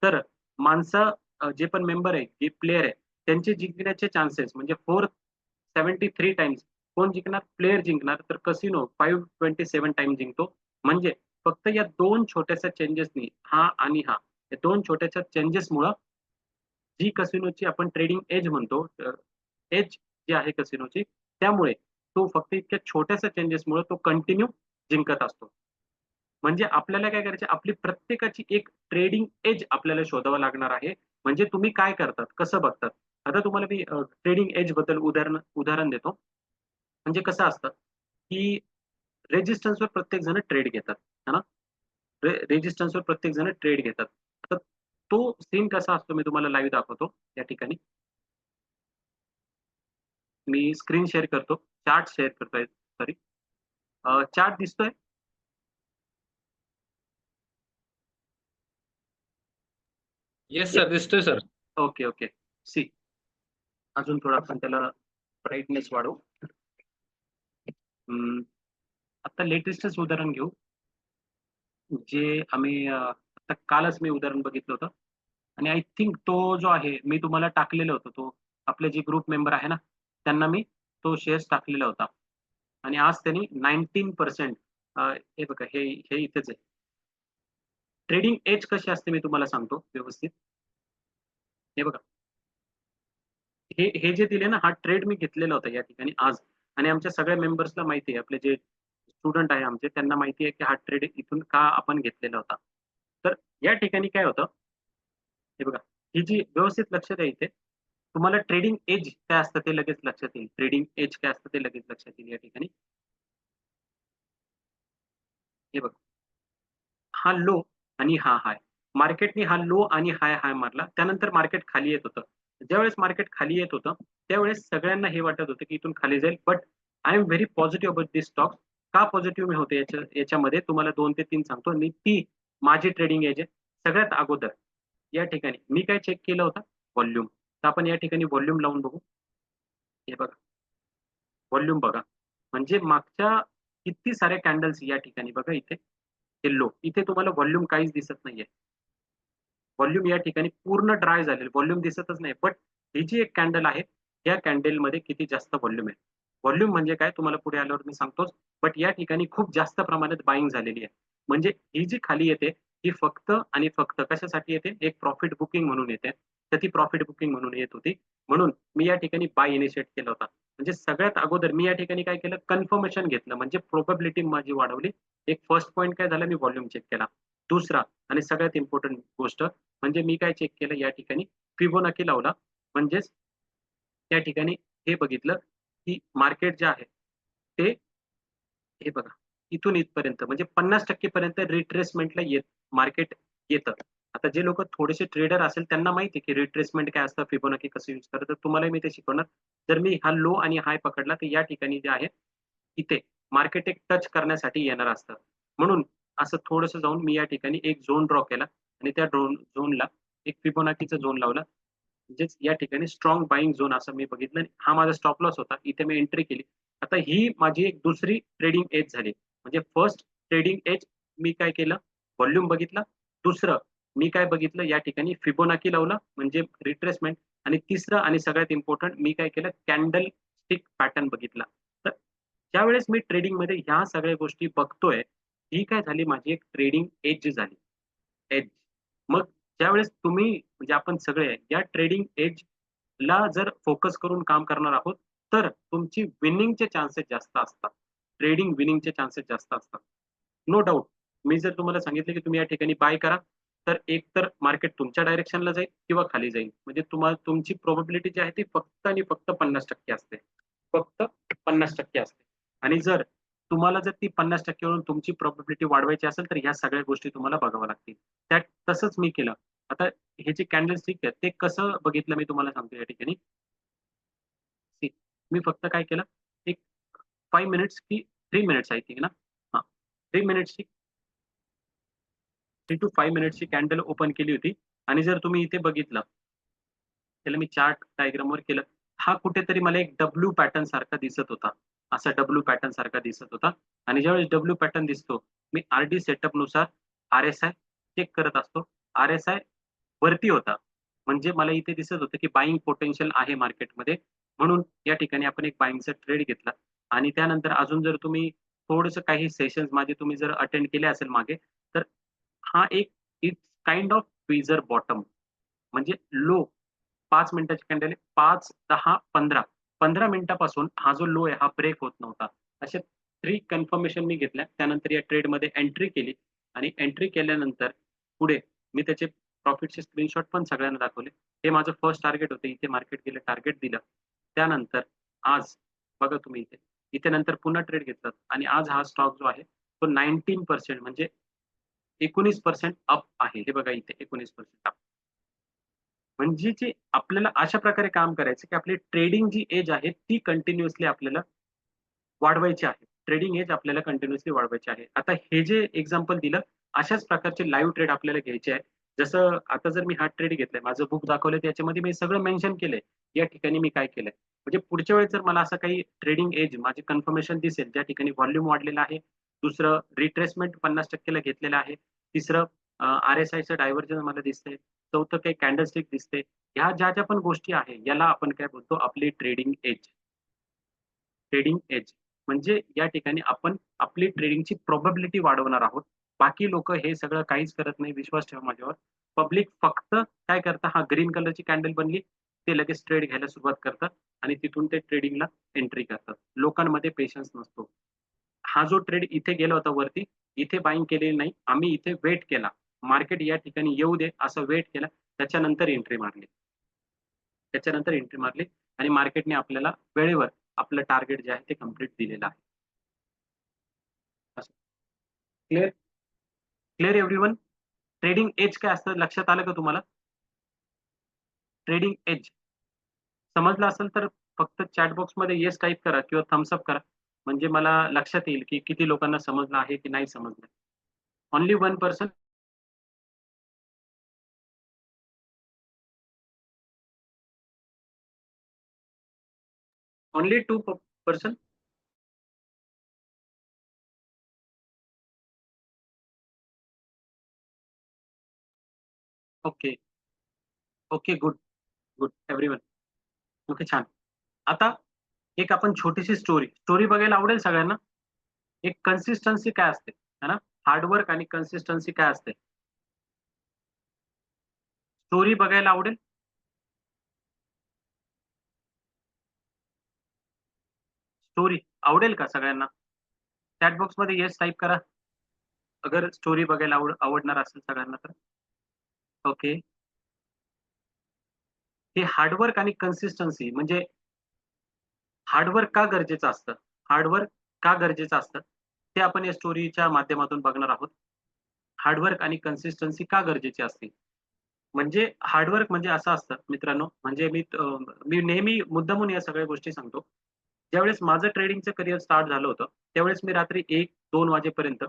तर माणसं जे पण मेंबर आहे, जे प्लेयर आहे, त्यांचे जिंकण्याचे चान्सेस म्हणजे 473 टाइम्स कोण जिंकणार? प्लेयर जिंकणार. तर कसिनो 527 टाइम्स जिंकतो. म्हणजे फक्त या 2 छोट्याशा चेंजेसनी हा आणि हा, या 2 छोट्याशा चेंजेसमुळं जी कसिनोची आपण ट्रेडिंग एज म्हणतो, एज जी आहे कसिनोची, त्यामुळे तो फक्त इतक्या छोट्याशा चेंजेसमुळे तो कंटिन्यू जिंकत असतो. म्हणजे आपल्याला काय करायचं आपली प्रत्येकाची एक ट्रेडिंग एज आपल्याला शोधावं लागणार आहे. म्हणजे तुम्ही काय करतात, कसं बघतात. आता तुम्हाला मी ट्रेडिंग एज बद्दल उदाहरण देतो. म्हणजे कसं असतं, की रेझिस्टन्सवर प्रत्येक जण ट्रेड घेतात. है ना? रेझिस्टन्सवर प्रत्येक जण ट्रेड घेतात. तर तो सीन कसा असतो मी तुम्हाला लाईव्ह दाखवतो या ठिकाणी. मी स्क्रीन शेअर करतो. चार्ट शेअर करतोय सॉरी. चार्ट दिसतोय? येस सर, दिसतोय सर. Okay, okay. सी अजून थोडा आपण त्याला ब्राईटनेस वाढवू. अं, आता लेटेस्टच उदाहरण घेऊ. जे आम्ही आता कालच मी उदाहरण बघितलं होतं आणि आय थिंक तो जो आहे मी तुम्हाला टाकलेलं होतं, तो आपले जे ग्रुप मेंबर आहे ना, त्यांना मी तो शेअर्स टाकलेला होता आणि आज त्यांनी 19% हे बघा हे हे इथेच आहे. ट्रेडिंग एज कशी असते मी तुम्हाला सांगतो व्यवस्थित. हे बघा, हे जे दिले ना, हा ट्रेड मी घेतलेला होता या ठिकाणी आज आणि आमच्या सगळ्या मेंबर्सला माहिती आहे. आपले जे स्टुडंट आहे आमचे, त्यांना माहिती आहे की हा ट्रेड इथून का आपण घेतलेला होता. तर या ठिकाणी काय होतं, हे बघा, ही जी व्यवस्थित लक्ष द्या इथे. तुम्हाला ट्रेडिंग एज काय असतं ते लगेच लक्षात येईल. ट्रेडिंग एज काय असतं ते लगेच लक्षात येईल या ठिकाणी. हे बघा, हा लो आणि हा हाय. मार्केटने हा लो आणि हाय मारला. त्यानंतर मार्केट खाली येत होतं. ज्यावेळेस मार्केट खाली येत होतं, त्यावेळेस सगळ्यांना हे वाटत होतं, की इथून खाली जाईल. But I am very positive about this stock. का पॉझिटिव्ह मी होते याच्यामध्ये तुम्हाला 2 ते 3 सांगतो आणि ती माझी ट्रेडिंग एज आहे. सगळ्यात अगोदर या ठिकाणी मी काय चेक केलं होतं? व्हॉल्यूम. तर आपण या ठिकाणी व्हॉल्यूम लावून बघू. हे बघा, व्हॉल्यूम बघा. म्हणजे मागच्या किती साऱ्या कॅन्डल्स या ठिकाणी बघा इथे. हे लो. इथे तुम्हाला व्हॉल्यूम काहीच दिसत नाहीये. व्हॉल्यूम या ठिकाणी पूर्ण ड्राय झालेलं. व्हॉल्यूम दिसतच नाही. बट ही जी एक कॅन्डल आहे, या कॅन्डलमध्ये किती जास्त व्हॉल्यूम आहे. व्हॉल्यूम म्हणजे काय तुम्हाला पुढे आल्यावर मी सांगतोच. बट या ठिकाणी खूप जास्त प्रमाणात बायिंग झालेली आहे. म्हणजे ही जी खाली येते, ही फक्त आणि फक्त कशासाठी येते? एक प्रॉफिट बुकिंग म्हणून येते. तर ती प्रॉफिट बुकिंग म्हणून येत होती. म्हणून मी या ठिकाणी बाय इनिशिएट केला होता. म्हणजे सगळ्यात अगोदर मी या ठिकाणी काय केलं? कन्फर्मेशन घेतलं. म्हणजे प्रोबॅबिलिटी माझी वाढवली. एक फर्स्ट पॉइंट काय झाला? मी व्हॉल्यूम चेक केला. दुसरा आणि सगळ्यात इम्पोर्टंट गोष्ट म्हणजे मी काय चेक केलं या ठिकाणी फिबोनाची लावला. म्हणजेच त्या ठिकाणी हे बघितलं, की मार्केट जे आहे ते हे बघा, इथून इथपर्यंत म्हणजे 50% पर्यंत रिट्रेसमेंटला मार्केट येतं. आता जे लोकं थोडेसे ट्रेडर असेल त्यांना माहिती आहे, की रिट्रेसमेंट काय असतं, फिबोनाची कसं यूज करायचं. तुम्हालाही मी ते शिकवणार. जर मी हा लो आणि हाय पकडला, तर या ठिकाणी जे आहे, इथे मार्केट एक टच करण्यासाठी येणार असतं. म्हणून असं थोडंसं जाऊन मी या ठिकाणी एक झोन ड्रॉ केला आणि त्या झोनला एक फिबोनाकीचा झोन लावला. म्हणजेच या ठिकाणी स्ट्रॉंग बायिंग झोन असं मी बघितलं. हा माझा स्टॉप लॉस होता. इथे मी एंट्री केली. आता ही माझी एक दुसरी ट्रेडिंग एज झाली. म्हणजे फर्स्ट ट्रेडिंग एज मी काय केलं, व्हॉल्यूम बघितला. दुसरं मी काय बघितलं या ठिकाणी फिबोनाकी लावला म्हणजे रिट्रेसमेंट आणि तिसरं आणि सगळ्यात इम्पोर्टंट मी काय केलं कॅन्डल स्टिक पॅटर्न बघितला. तर ज्यावेळेस मी ट्रेडिंगमध्ये ह्या सगळ्या गोष्टी बघतोय, ही काय झाली माझी एक ट्रेडिंग एज झाली. एज. मग ज्यावेळेस तुम्ही म्हणजे आपण सगळे या ट्रेडिंग एजला जर फोकस करून काम करणार आहोत, तर तुमची विनिंगचे चान्सेस जास्त असतात. ट्रेडिंग विनिंगचे चान्सेस जास्त असतात. No doubt. मी जर तुम्हाला सांगितलं, की तुम्ही या ठिकाणी बाय करा, तर एक तर मार्केट तुमच्या डायरेक्शनला जाईल किंवा खाली जाईल. म्हणजे तुम्हाला तुमची प्रोबॅबिलिटी जी आहे ती फक्त आणि फक्त 50% असते. फक्त 50% असते. आणि जर तुम्हाला जर ती 50% वरून तुमची प्रोबॅबिलिटी वाढवायची असेल, तर ह्या सगळ्या गोष्टी तुम्हाला बघाव्या लागतील. त्यात तसंच मी केलं. आता हे जे कॅन्डलस्टिक आहे, ते कसं बघितलं मी तुम्हाला सांगतो या ठिकाणी. See, मी फक्त काय केलं, एक 5 मिनिट्स की 3 मिनिट्स आय थिंक ना? हां, 3 मिनिट्सची 3 टू 5 मिनिट्सची कॅन्डल ओपन केली होती आणि जर तुम्ही इथे बघितलं, त्याला मी चार्ट डायग्रामवर केलं. हा कुठेतरी मला एक डब्ल्यू पॅटर्न सारखा दिसत होता. असा डब्ल्यू पॅटर्न सारखा दिसत होता आणि ज्यावेळेस डब्ल्यू पॅटर्न दिसतो, मी आर-डी सेटअपनुसार आर-एस-आय चेक करत असतो. आर-एस-आय वरती होता. म्हणजे मला इथे दिसत होतं, की बायिंग पोटेन्शियल आहे मार्केटमध्ये. म्हणून या ठिकाणी आपण एक बायिंगचा ट्रेड घेतला आणि त्यानंतर अजून जर तुम्ही थोडंसं काही सेशन्स माझे तुम्ही जर अटेंड केले असेल मागे, तर हा एक इट्स काइंड ऑफ ट्विझर बॉटम म्हणजे लो 5 मिनिटाची कॅन्डल आहे. 5, 10, 15. 15 मिनिटापासून हा जो लो आहे हा ब्रेक होत नव्हता. अशा 3 कन्फर्मेशन मी घेतल्या. त्यानंतर या ट्रेडमध्ये एंट्री केली आणि एंट्री केल्यानंतर पुढे मी त्याचे प्रॉफिटचे स्क्रीनशॉट पण सगळ्यांना दाखवले. हे माझं फर्स्ट टार्गेट होतं. इथे मार्केट गेलं, टार्गेट दिलं. त्यानंतर आज बघा तुम्ही इथे. इथे नंतर पुन्हा ट्रेड घेतला आणि आज हा स्टॉक जो आहे तो 19% म्हणजे 19% अप आहे. हे बघा इथे 19% अप. म्हणजे जे आपल्याला अशा प्रकारे काम करायचं, की आपली ट्रेडिंग जी एज आहे, ती कंटिन्युअसली आपल्याला वाढवायची आहे. ट्रेडिंग एज आपल्याला कंटिन्युअसली वाढवायची आहे. आता हे जे एक्झाम्पल दिलं, अशाच प्रकारचे लाईव्ह ट्रेड आपल्याला घ्यायचे आहे. जसं आता जर मी हा ट्रेड घेतलाय, माझं बुक दाखवलंय त्याच्यामध्ये मी सगळं मेन्शन केलंय. या ठिकाणी मी काय केलंय. म्हणजे पुढच्या वेळेस जर मला असं काही ट्रेडिंग एज माझी कन्फर्मेशन दिसेल, ज्या ठिकाणी व्हॉल्यूम वाढलेला आहे. दुसरं रिट्रेसमेंट 50% ला घेतलेलं आहे. तिसरं RSIचं डायव्हर्जन मला दिसतंय. चौथं काही कॅन्डलस्टिक दिसते. ह्या ज्या पण गोष्टी आहे याला आपण काय बोलतो आपली ट्रेडिंग एज. ट्रेडिंग एज म्हणजे या ठिकाणी आपण आपली ट्रेडिंगची प्रोबॅबिलिटी वाढवणार आहोत. बाकी लोक हे सगळं काहीच करत नाही. विश्वास ठेवा माझ्यावर. पब्लिक फक्त काय करतं, हा ग्रीन कलरची कॅन्डल बनली, ते लगेच ट्रेड घ्यायला सुरुवात करतात आणि तिथून ते ट्रेडिंगला एंट्री करतात. लोकांमध्ये पेशन्स नसतो. हा जो ट्रेड इथे गेला होता वरती, इथे बाईंग केलेली नाही. आम्ही इथे वेट केला. मार्केट या ठिकाणी येऊ दे असं वेट केला. त्याच्यानंतर एंट्री मारली. त्याच्यानंतर एंट्री मारली आणि मार्केटने आपल्याला वेळेवर आपलं टार्गेट जे आहे ते कंप्लीट दिलेलं आहे. असं. Clear? Clear everyone? Trading edge काय असतं लक्षात आलं का तुम्हाला? ट्रेडिंग एज समजलं असेल तर फक्त चॅट बॉक्समध्ये येस टाइप करा किंवा थम्स अप करा. म्हणजे मला लक्षात येईल की किती लोकांना समजलं आहे की नाही समजलं. Only 1 person. Only 2 person. Okay. Okay. Good. Good everyone. Okay, छान. आता एक आपण छोटीशी स्टोरी बघायला आवडेल सगळ्यांना? एक कन्सिस्टन्सी काय असते, है ना? हार्डवर्क आणि कन्सिस्टन्सी काय असते? स्टोरी बघायला आवडेल? स्टोरी आवडेल का सगळ्यांना? चॅट बॉक्समध्ये येस टाइप करा. अगर स्टोरी बघायला आवडणार असेल सगळ्यांना तर. ओके. हे हार्डवर्क आणि कन्सिस्टन्सी म्हणजे हार्डवर्क का गरजेचं असतं? हार्डवर्क का गरजेचं असतं? ते आपण या स्टोरीच्या माध्यमातून बघणार आहोत. हार्डवर्क आणि कन्सिस्टन्सी का गरजेची असते? म्हणजे हार्डवर्क म्हणजे असं असतं मित्रांनो, म्हणजे मी नेहमी मुद्दामून या सगळ्या गोष्टी सांगतो. ज्यावेळेस माझं ट्रेडिंगचं करियर स्टार्ट झालं होतं, त्यावेळेस मी रात्री 1-2 वाजेपर्यंत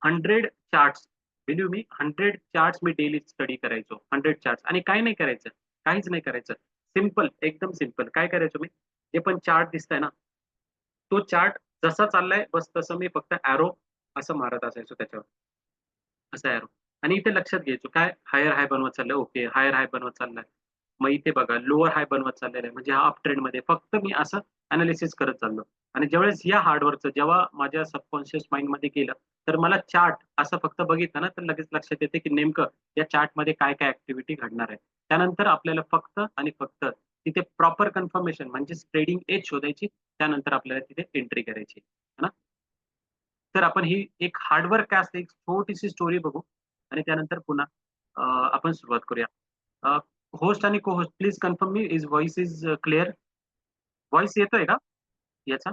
100 चार्ट्स, बिलीव्ह मी 100 चार्ट्स मी डेली स्टडी करायचो. 100 चार्ट्स आणि काही नाही करायचं. काहीच नाही करायचं. सिंपल, एकदम सिंपल. काय करायचो मी? जे पण चार्ट दिसतंय ना, तो चार्ट जसा चाललाय बस तसं मी फक्त एरो असं मारत असायचो त्याच्यावर. असा एरो. आणि इथे लक्षात घ्यायचो काय हायर हाय बनवत चाललंय. ओके. हायर हाय बनवत चाललाय. मग इथे बघा लोअर हाय बनवत चाललेलं आहे. म्हणजे हा अप ट्रेंडमध्ये फक्त मी असं एनालिसिस करत चाललो. आणि ज्यावेळेस या हार्डवर्कचं जेव्हा माझ्या सबकॉन्शियस माइंडमध्ये गेलं, तर मला चार्ट असं फक्त बघितलं ना, तर लगेच लक्षात येते की नेमकं या चार्टमध्ये काय-काय ॲक्टिव्हिटी घडणार आहे. त्यानंतर आपल्याला फक्त आणि फक्त तिथे प्रॉपर कन्फर्मेशन म्हणजे ट्रेडिंग एज शोधायची. त्यानंतर आपल्याला तिथे एंट्री करायची. है ना? तर आपण ही एक हार्डवर्क काय असते, एक छोटीशी स्टोरी बघू आणि त्यानंतर पुन्हा आपण सुरुवात करूया. होस्ट आणि co-host please confirm me voice is clear. Voice येतोय का याचा?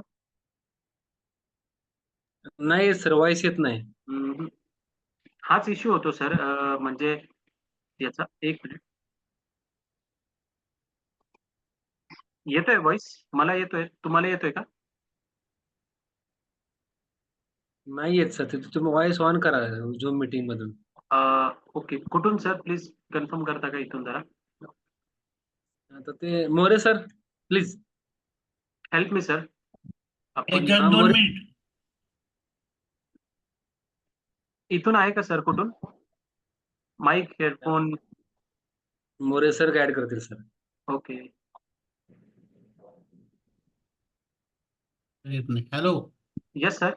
नाही सर, व्हॉइस येत नाही. हाच इश्यू होतो सर. म्हणजे याचा 1 मिनिट. येतोय व्हॉइस? मला येतोय. तुम्हाला येतोय का? नाही येत सर. तिथे तुम्ही व्हॉइस ऑन करा झूम मीटिंग मधून. ओके. कुठून सर प्लीज कन्फर्म करता का इथून जरा? आता ते More sir please. Help me sir. एक आपण जण 2 मोरे मिनिट. इथून आहे का सर कुठून? Mic, headphone. More sir guide करतील सर. ओके. एक मिनिट. हॅलो. Yes sir.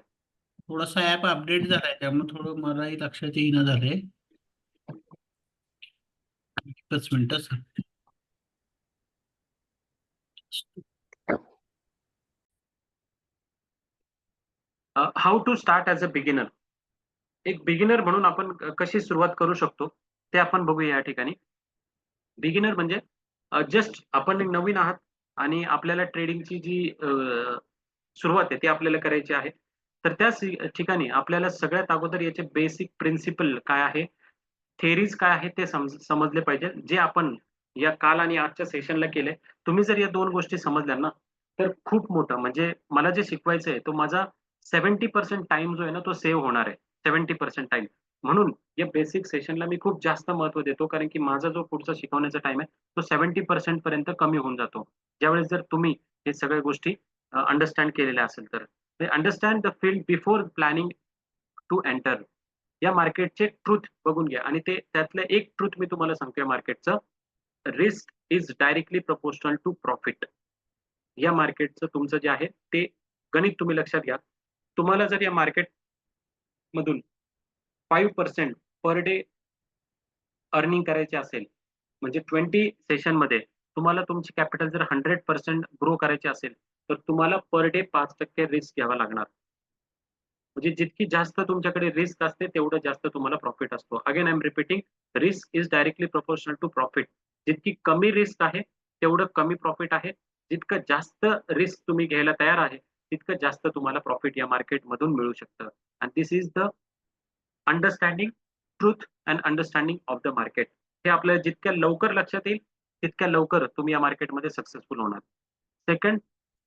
थोडासा ऍप अपडेट झालाय त्यामुळे थोडं मलाही लक्षात येईना झालंय. एकच minute sir. How to start as a beginner. एक बिगिनर म्हणून आपण कशी सुरुवात करू शकतो, ते आपण बघूया या ठिकाणी. बिगिनर म्हणजे जस्ट आपण एक नवीन आहात आणि आपल्याला ट्रेडिंगची जी सुरुवात आहे ती आपल्याला करायची आहे. तर त्याच ठिकाणी आपल्याला सगळ्यात अगोदर याचे बेसिक प्रिन्सिपल काय आहे, थिअरीज काय आहेत ते समजले पाहिजे. जे आपण या काल आणि आजच्या सेशनला केलंय. तुम्ही जर या 2 गोष्टी समजल्या ना, तर खूप मोठं म्हणजे मला जे शिकवायचं आहे तो माझा 70% टाईम जो आहे ना, तो सेव्ह होणार आहे. 70% टाईम. म्हणून या बेसिक सेशनला मी खूप जास्त महत्त्व देतो. कारण की माझा जो पुढचा शिकवण्याचा टाईम आहे, तो 70% पर्यंत कमी होऊन जातो. ज्यावेळेस जर तुम्ही हे सगळ्या गोष्टी अंडरस्टँड केलेल्या असेल तर. Understand the field before planning to enter. या मार्केटचे ट्रुथ बघून घ्या आणि ते त्यातलं एक ट्रुथ मी तुम्हाला सांगतोय मार्केटचं, risk is directly proportional to profit. या मार्केटचं तुमचं जे आहे ते गणित तुम्ही लक्षात घ्या. तुम्हाला जर या मार्केट मधून 5% पर डे अर्निंग करायचे असेल, म्हणजे 20 सेशन मध्ये तुम्हाला तुमची कॅपिटल जर 100% ग्रो करायची असेल, तर तुम्हाला पर डे 5% रिस्क घ्यावा लागणार. म्हणजे जितकी जास्त तुमच्याकडे रिस्क असते तेवढं जास्त तुम्हाला प्रॉफिट असतो. Again I am repeating, risk is directly proportional to profit. जितकी कमी रिस्क आहे तेवढं कमी प्रॉफिट आहे. जितकं जास्त रिस्क तुम्ही घ्यायला तयार आहे तितकं जास्त तुम्हाला प्रॉफिट या मार्केटमधून मिळू शकतं. आणि this is the understanding truth and understanding of the market. हे आपल्याला जितक्या लवकर लक्षात येईल तितक्या लवकर तुम्ही या मार्केटमध्ये सक्सेसफुल होणार. सेकंड,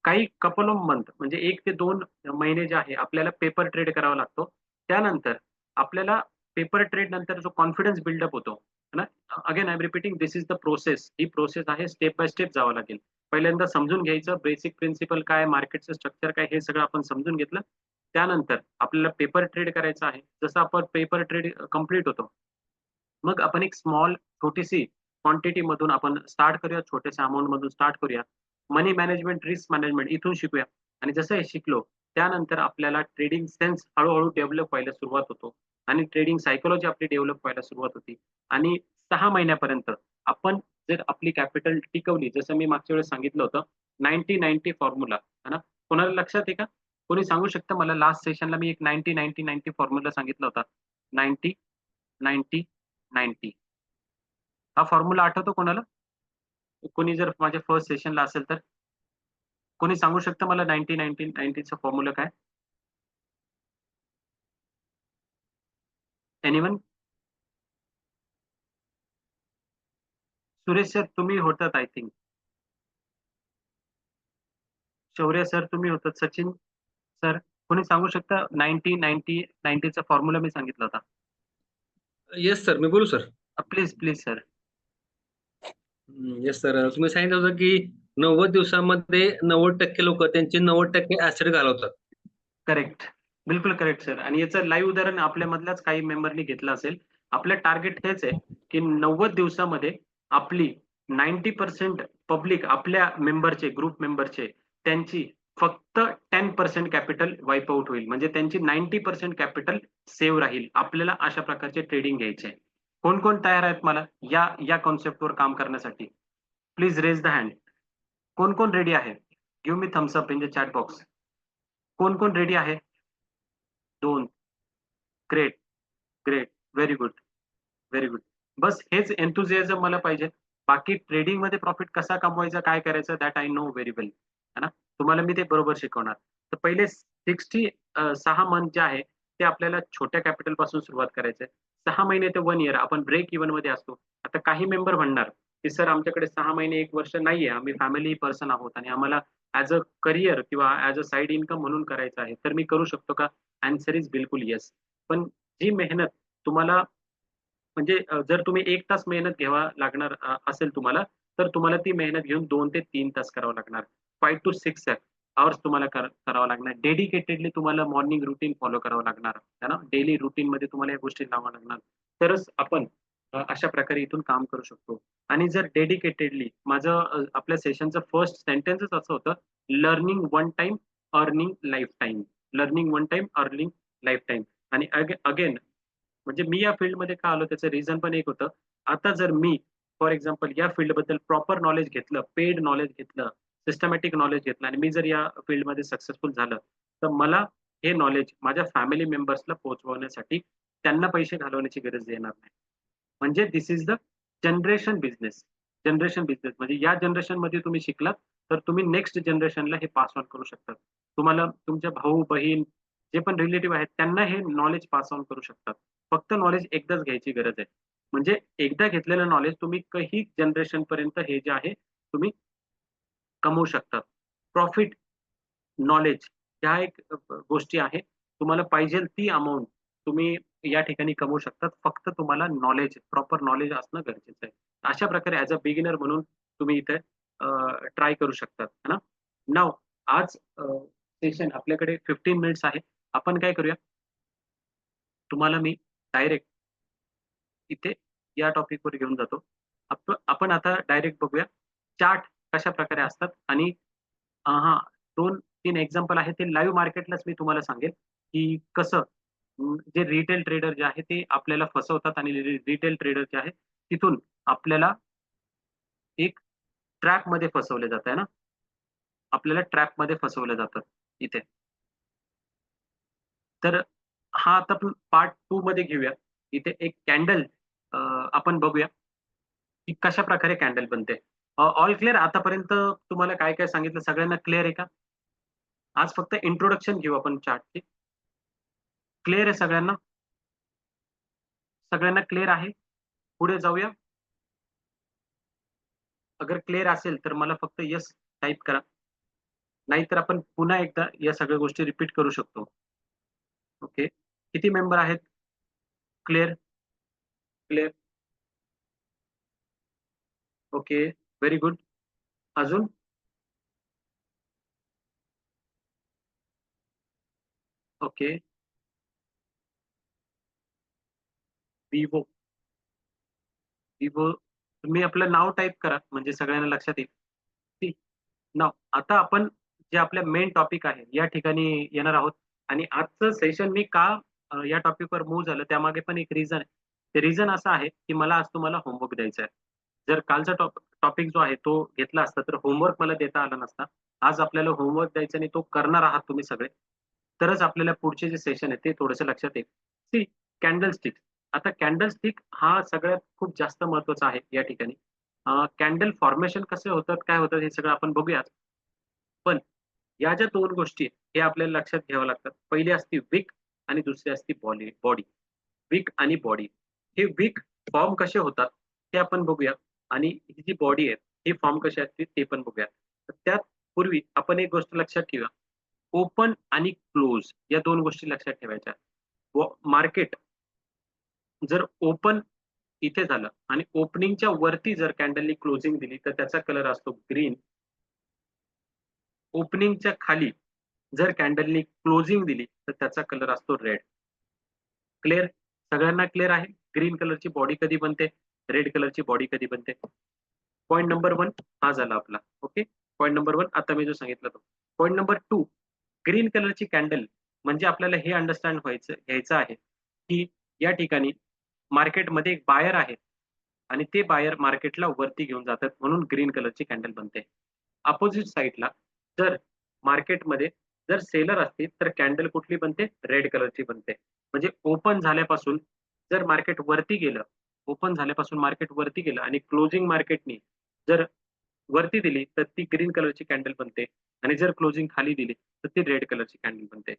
काही कपल ऑफ मंथ म्हणजे 1 ते 2 महिने जे आहे आपल्याला पेपर ट्रेड करावा लागतो. त्यानंतर आपल्याला पेपर ट्रेड नंतर जो कॉन्फिडन्स बिल्डअप होतो है ना, again I am repeating, this is the process. He process आहे, स्टेप बाय स्टेप जावं लागेल. पहिल्यांदा समजून घ्यायचं बेसिक प्रिन्सिपल काय, मार्केटचं स्ट्रक्चर काय, हे सगळं आपण समजून घेतलं. त्यानंतर आपल्याला पेपर ट्रेड करायचं आहे. जसं आपण पेपर ट्रेड कंप्लीट होतो, मग आपण एक स्मॉल छोटीशी क्वांटिटी मधून आपण स्टार्ट करूया, छोट्याशा अमाउंट मधून स्टार्ट करूया. मनी मॅनेजमेंट, रिस्क मॅनेजमेंट इथून शिकूया. आणि जसं हे शिकलो त्यानंतर आपल्याला ट्रेडिंग सेन्स हळूहळू डेव्हलप व्हायला सुरुवात होतो आणि ट्रेडिंग सायकोलॉजी आपली डेव्हलप व्हायला सुरुवात होती. आणि 6 महिन्यापर्यंत आपण जर आपली कॅपिटल टिकवली, जसं मी मागच्या वेळेस सांगितलं होतं 90-90 फॉर्म्युला है ना, कोणाला लक्षात आहे का? कोणी सांगू शकतं मला? लास्ट सेशनला मी एक 90-90-90 फॉर्म्युला सांगितला होता. 90-90-90 हा फॉर्म्युला आठवतो कोणाला? कोणी जर माझ्या फर्स्ट सेशनला असेल तर कोणी सांगू शकतं मला 90-90-90 चा फॉर्म्युला काय? एनीवन? सुरेश सर तुम्ही होतात आय थिंक. शौर्य सर तुम्ही होतात. सचिन सर कोणी सांगू शकता? 90-90-90 चा फॉर्म्युला मी सांगितला होता. येस सर, मी बोलू sir. Please please sir. Yes sir, तुम्ही सांगितलं होतं की 90 दिवसामध्ये 90% लोक त्यांचे 90% ऍसेट घालवतात. करेक्ट, बिलकुल करेक्ट सर. आणि याचं लाईव्ह उदाहरण आपल्यामधल्याच काही मेंबरनी घेतलं असेल. आपलं टार्गेट हेच आहे की 90 दिवसामध्ये आपली 90% पब्लिक आपल्या मेंबरचे, ग्रुप मेंबरचे, त्यांची फक्त 10% कॅपिटल वाईप आउट होईल. म्हणजे त्यांची 90% कॅपिटल सेव्ह राहील. आपल्याला अशा प्रकारचे ट्रेडिंग घ्यायचे आहे. कोण कोण तयार आहेत मला या या कॉन्सेप्टवर काम करण्यासाठी? Please raise the hand. कोण कोण रेडी आहे? Give me thumbs up in the chat box. कोण कोण रेडी आहे? 2. Great, great. Very good, very good. बस हेच एन्थुसियाझम मला पाहिजे. बाकी ट्रेडिंग मध्ये प्रॉफिट कसा कमवायचा, काय करायचं, दॅट आय नो व्हेरी वेल. है ना? तुम्हाला मी ते बरोबर शिकवणार. तर पहिले 6 मंथ जे आहे ते आपल्याला छोट्या कॅपिटल पासून सुरुवात करायचंय. 6 महिने ते 1 इयर आपण ब्रेक इव्हन मध्ये असतो. आता काही मेंबर म्हणणार की सर आमच्याकडे 6 महिने 1 वर्ष नाहीये, आम्ही फॅमिली पर्सन आहोत आणि आम्हाला ॲज अ करियर किंवा ॲज अ साइड इन्कम म्हणून करायचं आहे, तर मी करू शकतो का? आन्सर इज बिलकुल येस. पण जी मेहनत तुम्हाला म्हणजे जर तुम्ही 1 तास मेहनत घ्यावा लागणार असेल तुम्हाला, तर तुम्हाला ती मेहनत घेऊन 2 ते 3 तास करावं लागणार. 5 to 6 अवर्स तुम्हाला करावं लागणार. डेडिकेटेडली तुम्हाला मॉर्निंग रुटीन फॉलो करावं लागणार. है ना? डेली रुटीनमध्ये तुम्हाला या गोष्टी लावाव्या लागणार. तरच आपण अशा प्रकारे इथून काम करू शकतो. आणि जर डेडिकेटेडली माझं आपल्या सेशनचं फर्स्ट सेंटेन्सच असं होतं, learning one time, earning lifetime. Learning one time, earning lifetime. आणि अगेन म्हणजे मी या फील्डमध्ये का आलो त्याचं रिझन पण एक होतं. आता जर मी फॉर एक्झाम्पल या फील्डबद्दल प्रॉपर नॉलेज घेतलं, पेड नॉलेज घेतलं, सिस्टमॅटिक नॉलेज घेतलं आणि मी जर या फील्डमध्ये सक्सेसफुल झालं, तर मला हे नॉलेज माझ्या फॅमिली मेंबर्सला पोहोचवण्यासाठी त्यांना पैसे घालवण्याची गरज येणार नाही. म्हणजे this is the generation business. Generation business म्हणजे या जनरेशनमध्ये तुम्ही शिकलात, तर तुम्ही नेक्स्ट जनरेशनला हे पास ऑन करू शकता. तुम्हाला तुमचे भाऊ, बहीण जे पण रिलेटिव्ह आहेत त्यांना हे नॉलेज पास ऑन करू शकतात. फक्त नॉलेज एकदाच घ्यायची गरज आहे. म्हणजे एकदा घेतलेलं नॉलेज तुम्ही काही जनरेशन पर्यंत हे जे आहे तुम्ही कमवू शकतात. प्रॉफिट, नॉलेज ह्या एक गोष्टी आहे. तुम्हाला पाहिजेल ती अमाउंट तुम्ही या ठिकाणी कमवू शकतात. फक्त तुम्हाला नॉलेज, प्रॉपर नॉलेज असणं गरजेचं आहे. अशा प्रकारे ॲज अ बिगिनर म्हणून तुम्ही इथे ट्राय करू शकतात. है ना? नाऊ आज सेशन आपल्याकडे 15 मिनिट्स आहे. आपण काय करूया? तुम्हाला मी डायरेक्ट इथे या टॉपिकवर घेऊन जातो. आपण आता डायरेक्ट बघूया चार्ट कशा प्रकारे असतात आणि हां, 2-3 एक्झाम्पल आहे ते लाईव्ह मार्केटलाच मी तुम्हाला सांगेल, की कसं जे रिटेल ट्रेडर जे आहे ते आपल्याला फसवतात आणि रिटेल ट्रेडर जे आहे तिथून आपल्याला एक ट्रॅपमध्ये फसवले जात आहे ना, आपल्याला ट्रॅपमध्ये फसवलं जातं इथे. तर हा आता आपण पार्ट 2 मध्ये घेऊया. इथे एक कॅन्डल आपण बघूया, की कशाप्रकारे कॅन्डल बनते. ऑल क्लिअर आतापर्यंत तुम्हाला काय-काय सांगितलं सगळ्यांना क्लिअर आहे का? आज फक्त इंट्रोडक्शन घेऊ आपण चार्टची. क्लिअर आहे सगळ्यांना? सगळ्यांना क्लिअर आहे? पुढे जाऊया. अगर क्लिअर असेल तर मला फक्त येस टाइप करा. नाहीतर आपण पुन्हा एकदा या सगळ्या गोष्टी रिपीट करू शकतो. ओके. किती मेंबर आहेत? Clear? Clear? Okay. Very good. अजून? ओके. विवो. विवो तुम्ही आपलं नाव टाइप करा म्हणजे सगळ्यांना लक्षात येईल. ठीक. नाव आता आपण जे आपल्या मेन टॉपिक आहे या ठिकाणी येणार आहोत आणि आजचं सेशन मी का या टॉपिकवर मूव्ह झालं त्यामागे पण एक रिझन आहे. ते रिझन असं आहे, की मला आज तुम्हाला होमवर्क द्यायचा आहे. जर कालचा टॉपिक जो आहे तो घेतला असता तर होमवर्क मला देता आला नसता. आज आपल्याला होमवर्क द्यायचा आणि तो करणार आहात तुम्ही सगळे. तरच आपल्याला पुढचे जे सेशन आहे ते थोडंसं लक्षात येईल. See candle stick. आता कॅन्डल स्टिक हा सगळ्यात खूप जास्त महत्त्वाचा आहे या ठिकाणी. कॅन्डल फॉर्मेशन कसे होतात, काय होतात हे सगळं आपण बघूयाच. पण या ज्या 2 गोष्टी आहेत, हे आपल्याला लक्षात घ्याव्या लागतात. पहिली असते विक आणि दुसरी असते बॉडी. विक आणि बॉडी. हे विक फॉर्म कसे होतात ते आपण बघूया आणि ही जी बॉडी आहे, हे फॉर्म कसे असते ते पण बघूया. तर त्यापूर्वी आपण एक गोष्ट लक्षात ठेवूया. ओपन आणि क्लोज या 2 गोष्टी लक्षात ठेवायच्या. मार्केट जर ओपन इथे झालं आणि ओपनिंगच्या वरती जर कॅन्डलनी क्लोजिंग दिली, तर त्याचा कलर असतो ग्रीन. ओपनिंगच्या खाली जर कॅन्डलनी क्लोजिंग दिली, तर त्याचा कलर असतो रेड. क्लिअर? सगळ्यांना क्लिअर आहे? ग्रीन कलरची बॉडी कधी बनते? रेड कलरची बॉडी कधी बनते? पॉइंट नंबर 1 हा झाला आपला. ओके. पॉइंट नंबर 1 आता मी जो सांगितला तो. पॉइंट नंबर 2 ग्रीन कलरची कॅन्डल म्हणजे आपल्याला हे अंडरस्टँड घ्यायचं आहे, की या ठिकाणी मार्केटमध्ये एक बायर आहे आणि ते बायर मार्केटला वरती घेऊन जातात म्हणून ग्रीन कलरची कॅन्डल बनते. अपोझिट साइडला जर मार्केटमध्ये जर सेलर असतील तर कॅन्डल कुठली बनते? रेड कलरची बनते. म्हणजे ओपन झाल्यापासून जर मार्केट वरती गेलं, ओपन झाल्यापासून मार्केट वरती गेलं आणि क्लोजिंग मार्केटनी जर वरती दिली तर ती ग्रीन कलरची कॅन्डल बनते आणि जर क्लोजिंग खाली दिली तर ती रेड कलरची कॅन्डल बनते.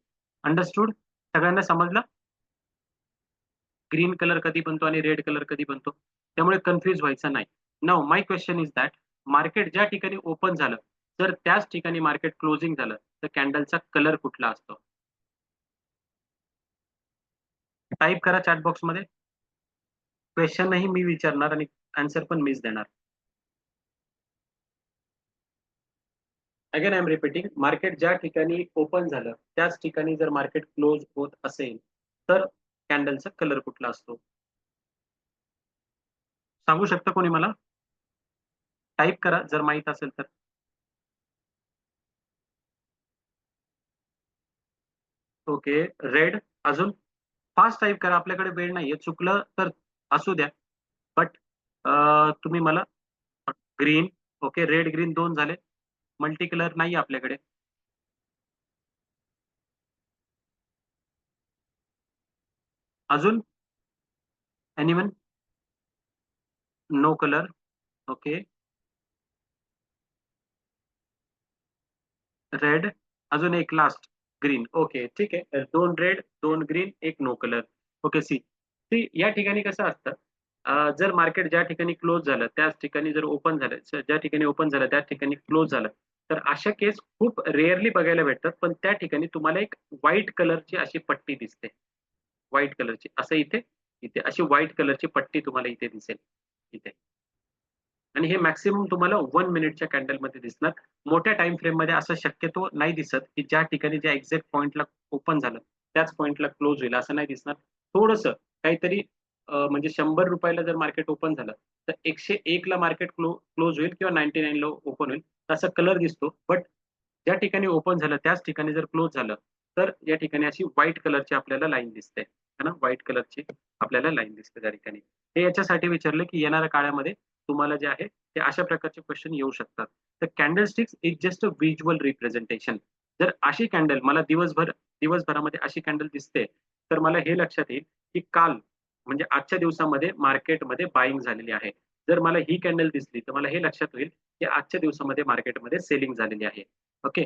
अंडरस्टूड? सगळ्यांना समजलं? ग्रीन कलर कधी बनतो आणि रेड कलर कधी बनतो? त्यामुळे कन्फ्यूज व्हायचं नाही. Now my question is that market ज्या ठिकाणी ओपन झालं, जर त्याच ठिकाणी मार्केट क्लोजिंग झालं, तर कॅन्डलचा कलर कुठला असतो? टाइप करा चॅट बॉक्समध्ये. क्वेशनही मी विचारणार आणि आन्सर पण मीच देणार. Again I am repeating market ज्या ठिकाणी ओपन झालं, त्याच ठिकाणी जर मार्केट क्लोज होत असेल, तर कॅन्डलचा कलर कुठला असतो? सांगू शकतं कोणी मला? टाइप करा जर माहीत असेल तर. ओके. रेड. अजून? फास्ट टाइप करा. आपल्याकडे वेळ नाहीये. चुकलं तर असू द्या. बट तुम्ही मला ग्रीन. ओके. रेड, ग्रीन 2 झाले. मल्टी कलर नाही आपल्याकडे. अजून? Anyone? No colour. Okay. Red. अजून एक लास्ट ग्रीन. ओके. ठीक आहे. 2 red, 2 green, 1 no colour. Okay. See. See या ठिकाणी कसं असतं जर मार्केट ज्या ठिकाणी क्लोज झालं, त्याच ठिकाणी जर ओपन झालं, ज्या ठिकाणी ओपन झालं, त्याच ठिकाणी क्लोज झालं, तर अशा केस खूप रेअरली बघायला भेटतात. पण त्या ठिकाणी तुम्हाला एक व्हाईट कलरची अशी पट्टी दिसते. व्हाईट कलरची. असं इथे अशी व्हाईट कलरची पट्टी तुम्हाला इथे दिसेल. इथे. आणि हे मॅक्सिमम तुम्हाला 1 मिनिटच्या कॅन्डलमध्ये दिसणार. मोठ्या टाईम फ्रेममध्ये असं शक्यतो नाही दिसत, की ज्या ठिकाणी ज्या एक्झॅक्ट पॉइंटला ओपन झालं, त्याच पॉइंटला क्लोज होईल असं नाही दिसणार. थोडंसं काहीतरी म्हणजे 100 रुपयाला जर मार्केट ओपन झालं तर 101 ला मार्केट क्लोज होईल किंवा 99 ला ओपन होईल तसा कलर दिसतो. बट ज्या ठिकाणी ओपन झालं त्याच ठिकाणी जर क्लोज झालं तर या ठिकाणी अशी व्हाईट कलरची आपल्याला लाईन दिसते है ना, व्हाईट कलरची आपल्याला लाईन दिसते त्या ठिकाणी. हे याच्यासाठी विचारलं की येणाऱ्या काळामध्ये तुम्हाला जे आहे ते अशा प्रकारचे क्वेश्चन येऊ शकतात. तर candlesticks is just a visual representation. जर अशी कॅन्डल मला दिवसभरामध्ये अशी कॅन्डल दिसते तर मला हे लक्षात येईल की काल म्हणजे आजच्या दिवसामध्ये मार्केटमध्ये बाईंग झालेली आहे. जर मला ही कॅन्डल दिसली तर मला हे लक्षात होईल की आजच्या दिवसामध्ये मार्केटमध्ये सेलिंग झालेली आहे. ओके,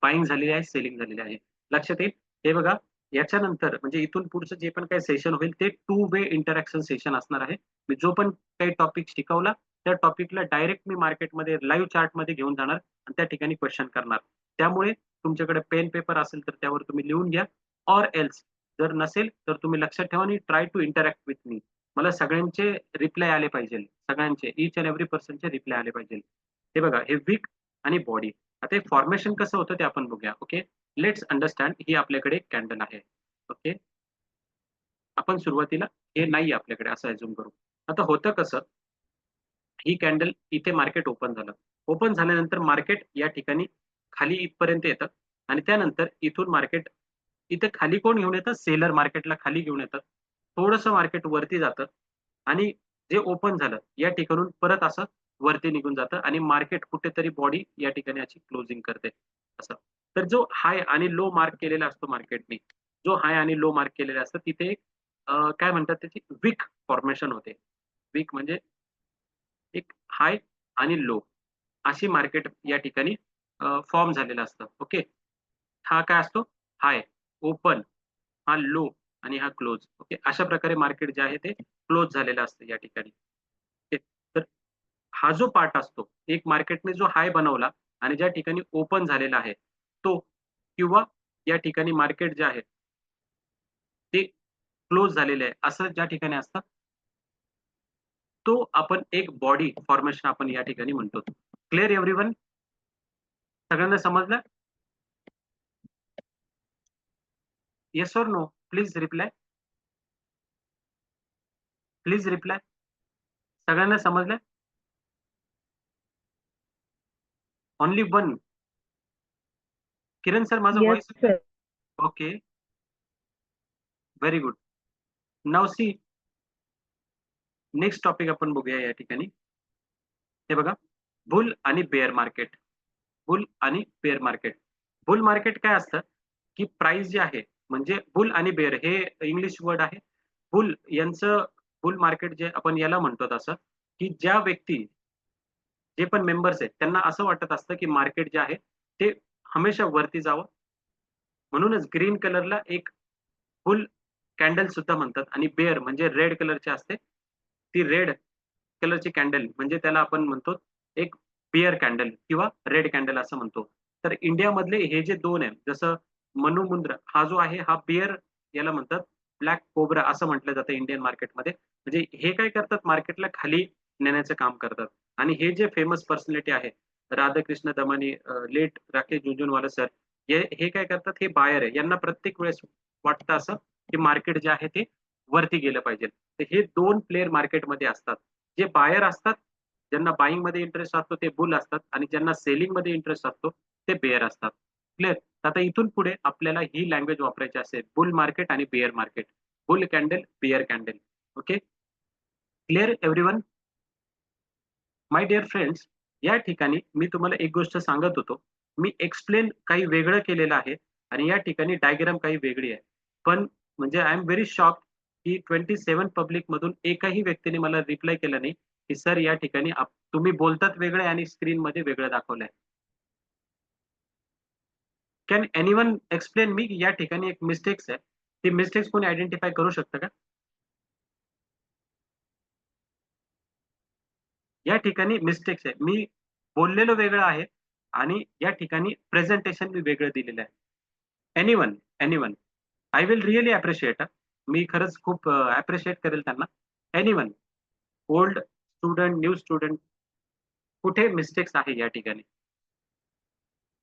बाईंग झालेली आहे, सेलिंग झालेली आहे. लक्षात येईल. हे बघा, याच्यानंतर म्हणजे इथून पुढचं जे पण काही सेशन होईल ते टू वे इंटरॅक्शन सेशन असणार आहे. मी जो पण काही टॉपिक शिकवला त्या टॉपिकला डायरेक्ट मी मार्केटमध्ये लाईव्ह चार्टमध्ये घेऊन जाणार आणि त्या ठिकाणी क्वेश्चन करणार. त्यामुळे तुमच्याकडे पेन पेपर असेल तर त्यावर तुम्ही लिहून घ्या. ऑर एल्स जर नसेल तर तुम्ही लक्षात ठेवा आणि try to interact with me. मला सगळ्यांचे रिप्लाय आले पाहिजे. सगळ्यांचे ईच अँड एव्हरी पर्सनचे रिप्लाय आले पाहिजे. हे बघा, हे विक आणि बॉडी. आता हे फॉर्मेशन कसं होतं ते आपण बघूया. Okay, let's understand. ही आपल्याकडे एक कॅन्डल आहे. ओके, आपण सुरुवातीला हे नाही आपल्याकडे असं अज्युम करू. आता होतं कसं, ही कॅन्डल इथे मार्केट ओपन झालं. ओपन झाल्यानंतर मार्केट या ठिकाणी खाली इथपर्यंत येतं आणि त्यानंतर इथून मार्केट इथे खाली कोण घेऊन येतं? सेलर मार्केटला खाली घेऊन येतात. थोडंसं मार्केट वरती जातं आणि जे ओपन झालं या ठिकाणून परत असं वरती निघून जातं आणि मार्केट कुठेतरी बॉडी या ठिकाणी अशी क्लोजिंग करते असं. तर जो हाय आणि लो मार्क केलेला असतो मार्केटने, जो हाय आणि लो मार्क केलेला असतं तिथे एक काय म्हणतात त्याची विक फॉर्मेशन होते. विक म्हणजे एक हाय आणि लो अशी मार्केट या ठिकाणी फॉर्म झालेलं असतं. ओके, हा काय असतो? हाय, ओपन, हा लो आणि हा क्लोज. ओके, अशा प्रकारे मार्केट जे आहे ते क्लोज झालेलं असतं या ठिकाणी. ओके, तर हा जो पार्ट असतो, एक मार्केटने जो हाय बनवला आणि ज्या ठिकाणी ओपन झालेला आहे तो, किंवा या ठिकाणी मार्केट जे आहे ते क्लोज झालेले आहे असं ज्या ठिकाणी असतं तो आपण एक बॉडी फॉर्मेशन आपण या ठिकाणी म्हणतो. Clear everyone? सगळ्यांना समजलं? Yes or no? Please reply. Please reply. सगळ्यांना समजलं? Only one. किरण सर, माझा Yes, voice sir. Okay, very good. Now see, next topic आपण बघूया या ठिकाणी. हे बघा, बुल आणि बेअर मार्केट. बुल आणि बेअर मार्केट. बुल मार्केट काय असतं की प्राइस जे आहे म्हणजे बुल आणि बेअर हे इंग्लिश वर्ड आहे. बुल यांचं बुल मार्केट जे आपण याला म्हणतो तसं की ज्या व्यक्ती जे पण मेंबर्स आहेत त्यांना असं वाटत असतं की मार्केट जे आहे ते हमेशा वरती जावं. म्हणूनच ग्रीन कलरला एक फुल कॅन्डल सुद्धा म्हणतात आणि बेअर म्हणजे रेड कलरची असते. ती रेड कलरची कॅन्डल म्हणजे त्याला आपण म्हणतो एक बिअर कॅन्डल किंवा रेड कॅन्डल असं म्हणतो. तर इंडियामधले हे जे दोन आहेत जसं मनुमुंद्र हा जो आहे हा बिअर याला म्हणतात. ब्लॅक कोब्रा असं म्हटलं जातं इंडियन मार्केटमध्ये. म्हणजे हे काय करतात मार्केटला खाली नेण्याचं काम करतात. आणि हे जे फेमस पर्सनॅलिटी आहे राधाकृष्ण दमानी, लेट राकेश जुनझुनवाला सर, हे काय करतात, हे बायर आहे. यांना प्रत्येक वेळेस वाटतं असं की मार्केट जे आहे ते वरती गेलं पाहिजे. तर हे दोन प्लेयर मार्केटमध्ये असतात. जे बायर असतात, ज्यांना बाईंग मध्ये इंटरेस्ट असतो ते बुल असतात आणि ज्यांना सेलिंग मध्ये इंटरेस्ट असतो ते बेअर असतात. क्लिअर? आता इथून पुढे आपल्याला ही लँग्वेज वापरायची असेल, बुल मार्केट आणि bear market. Bull candle, bear candle. Okay, clear everyone? My dear friends, या ठिकाणी मी तुम्हाला एक गोष्ट सांगत होतो. मी एक्सप्लेन काही वेगळं केलेलं आहे आणि या ठिकाणी डायग्राम काही वेगळी आहे. पण म्हणजे आय एम व्हेरी शॉक की 27 पब्लिक मधून एकही व्यक्तीने मला रिप्लाय केला नाही की सर या ठिकाणी तुम्ही बोलतात वेगळं आणि स्क्रीनमध्ये वेगळं दाखवलंय. कॅन एनीवन एक्सप्लेन मी या ठिकाणी एक मिस्टेक्स आहे. ती मिस्टेक्स कोणी आयडेंटिफाय करू शकतं का? या ठिकाणी मिस्टेक्स आहे. मी बोललेलो वेगळं आहे आणि या ठिकाणी प्रेझेंटेशन मी वेगळं दिलेलं आहे. Anyone, anyone. I will really appreciate. मी खरंच खूप अप्रिशिएट करेल त्यांना. Anyone, old student, new student, कुठे मिस्टेक्स आहे या ठिकाणी?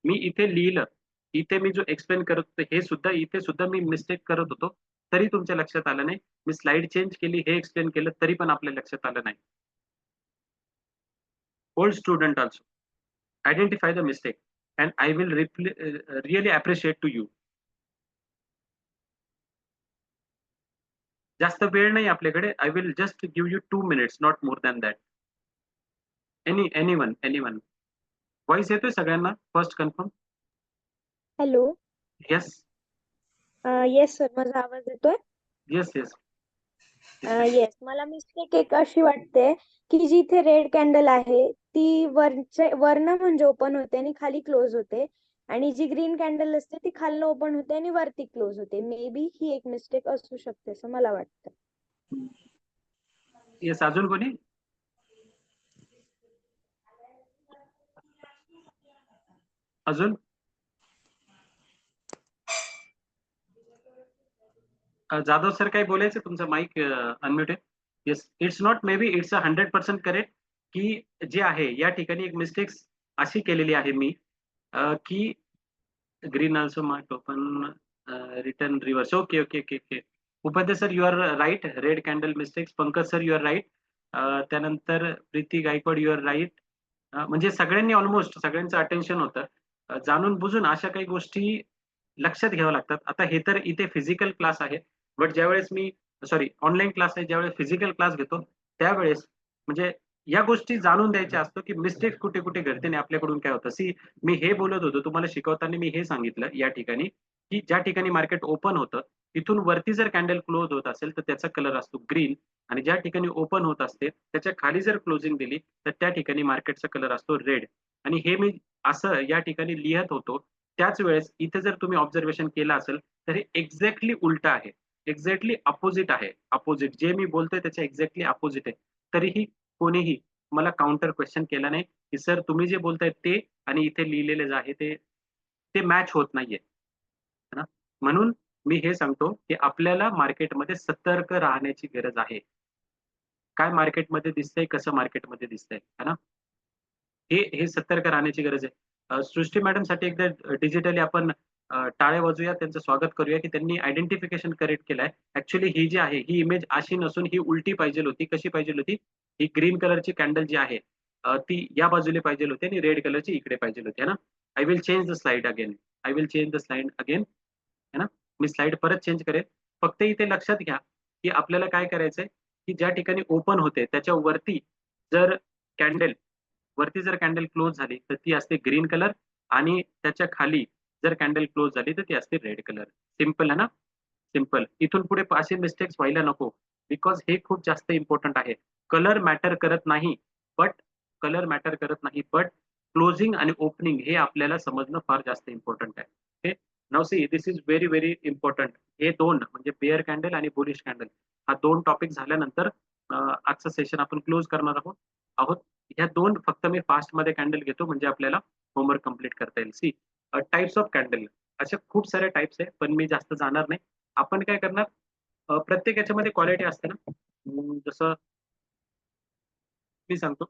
मी इथे लिहिलं, इथे मी जो एक्सप्लेन करत होतो हे सुद्धा इथे सुद्धा मी मिस्टेक करत होतो. तरी तुमच्या लक्षात आलं नाही. मी स्लाइड चेंज केली, हे एक्सप्लेन केलं, तरी पण आपल्या लक्षात आलं नाही. Old student also identify the mistake and I will really appreciate to you. जास्त वेळ नाही आपल्याकडे. I will just give you 2 minutes, not more than that. Anyone. Voice येतोय सगळ्यांना? First confirm. Hello. Yes. Yes sir, माझा आवाज येतोय? Yes. Yes, मला मिस्टेक एक अशी वाटते की जिथे रेड कॅन्डल आहे ती वरनं म्हणजे ओपन होते आणि खाली क्लोज होते, आणि जी ग्रीन कॅन्डल असते ती खालनं ओपन होते आणि वरती क्लोज होते. मे बी ही एक मिस्टेक असू शकते असं मला वाटतं. येस. अजून कोणी? अजून? जाधव सर काही बोलायचं? तुमचं माईक अनम्यूट आहे. Yes. It's not may be, it's 100% correct की जे आहे या ठिकाणी एक मिस्टेक अशी केलेली आहे मी की green also mark open return reverse. Okay. Upadhyay sir, you are right. Red candle mistakes. Pankaj sir, you are right. त्यानंतर Preeti Gaikwad, you are right. म्हणजे सगळ्यांनी ऑलमोस्ट सगळ्यांचं अटेन्शन होतं. जाणून बुजून अशा काही गोष्टी लक्षात घ्याव्या लागतात. आता हे तर इथे फिजिकल क्लास आहे, बट ज्यावेळेस मी ऑनलाईन क्लास आहे, ज्यावेळेस फिजिकल क्लास घेतो त्यावेळेस म्हणजे या गोष्टी जाणून द्यायच्या असतो की मिस्टेक कुठे कुठे घडते आणि आपल्याकडून काय होतं. मी हे बोलत होतो तुम्हाला शिकवताना, मी हे सांगितलं या ठिकाणी की ज्या ठिकाणी मार्केट ओपन होतं तिथून वरती जर कॅन्डल क्लोज होत असेल तर त्याचा कलर असतो ग्रीन, आणि ज्या ठिकाणी ओपन होत असते त्याच्या खाली जर क्लोजिंग दिली तर त्या ठिकाणी मार्केटचा कलर असतो रेड. आणि हे मी असं या ठिकाणी लिहित होतो. त्याच वेळेस इथे जर तुम्ही ऑब्झर्वेशन केलं असेल तर हे एक्झॅक्टली उलट आहे, एक्झॅक्टली अपोजिट आहे. अपोजिट जे मी बोलतोय त्याच्या एक्झॅक्टली अपोजिट आहे. तरीही कोणीही मला काउंटर क्वेश्चन केला नाही की सर तुम्ही जे बोलताय ते आणि इथे लिहिलेले जे आहे ते मॅच होत नाहीये. है ना? म्हणून मी हे सांगतो की आपल्याला मार्केटमध्ये सतर्क राहण्याची गरज आहे. काय मार्केटमध्ये दिसतंय, कसं मार्केटमध्ये दिसतंय, है ना? हे सतर्क राहण्याची गरज आहे. सृष्टी मॅडम साठी एकदा डिजिटली आपण टाळ्या वाजूया, त्यांचं स्वागत करूया की त्यांनी आयडेंटिफिकेशन करेक्ट केलंय. ऍक्च्युली ही जी आहे ही इमेज अशी नसून ही उलटी पाहिजे होती. कशी पाहिजे होती? ही ग्रीन कलरची कॅन्डल जी आहे ती या बाजूला पाहिजे होती आणि रेड कलरची इकडे पाहिजे होती, है ना? I will change the slide again. है ना? मी स्लाइड परत चेंज करेन. फक्त इथे लक्षात घ्या की आपल्याला काय करायचंय की ज्या ठिकाणी ओपन होते त्याच्या वरती जर कॅन्डल क्लोज झाली तर ती असते ग्रीन कलर, आणि त्याच्या खाली जर कॅन्डल क्लोज झाली तर ती असते रेड कलर. सिंपल आहे ना? सिंपल. इथून पुढे असे मिस्टेक्स व्हायला नको, बिकॉज हे खूप जास्त इम्पॉर्टंट आहे. कलर मॅटर करत नाही, बट क्लोजिंग आणि ओपनिंग हे आपल्याला समजणं फार जास्त इम्पॉर्टंट आहे. Okay. Now see, this is very very important. हे दोन म्हणजे बेअर कॅन्डल आणि बुलिश कॅन्डल, हा दोन टॉपिक झाल्यानंतर आजचं सेशन आपण क्लोज करणार आहोत. ह्या दोन फक्त मी फास्ट मध्ये कॅन्डल घेतो म्हणजे आपल्याला होमवर्क कम्प्लीट करता येईल. सी, टाइप्स ऑफ कॅन्डल अशा खूप साऱ्या टाइप्स आहे, पण मी जास्त जाणार नाही. आपण काय करणार, प्रत्येक याच्यामध्ये क्वालिटी असते ना. जसं मी सांगतो,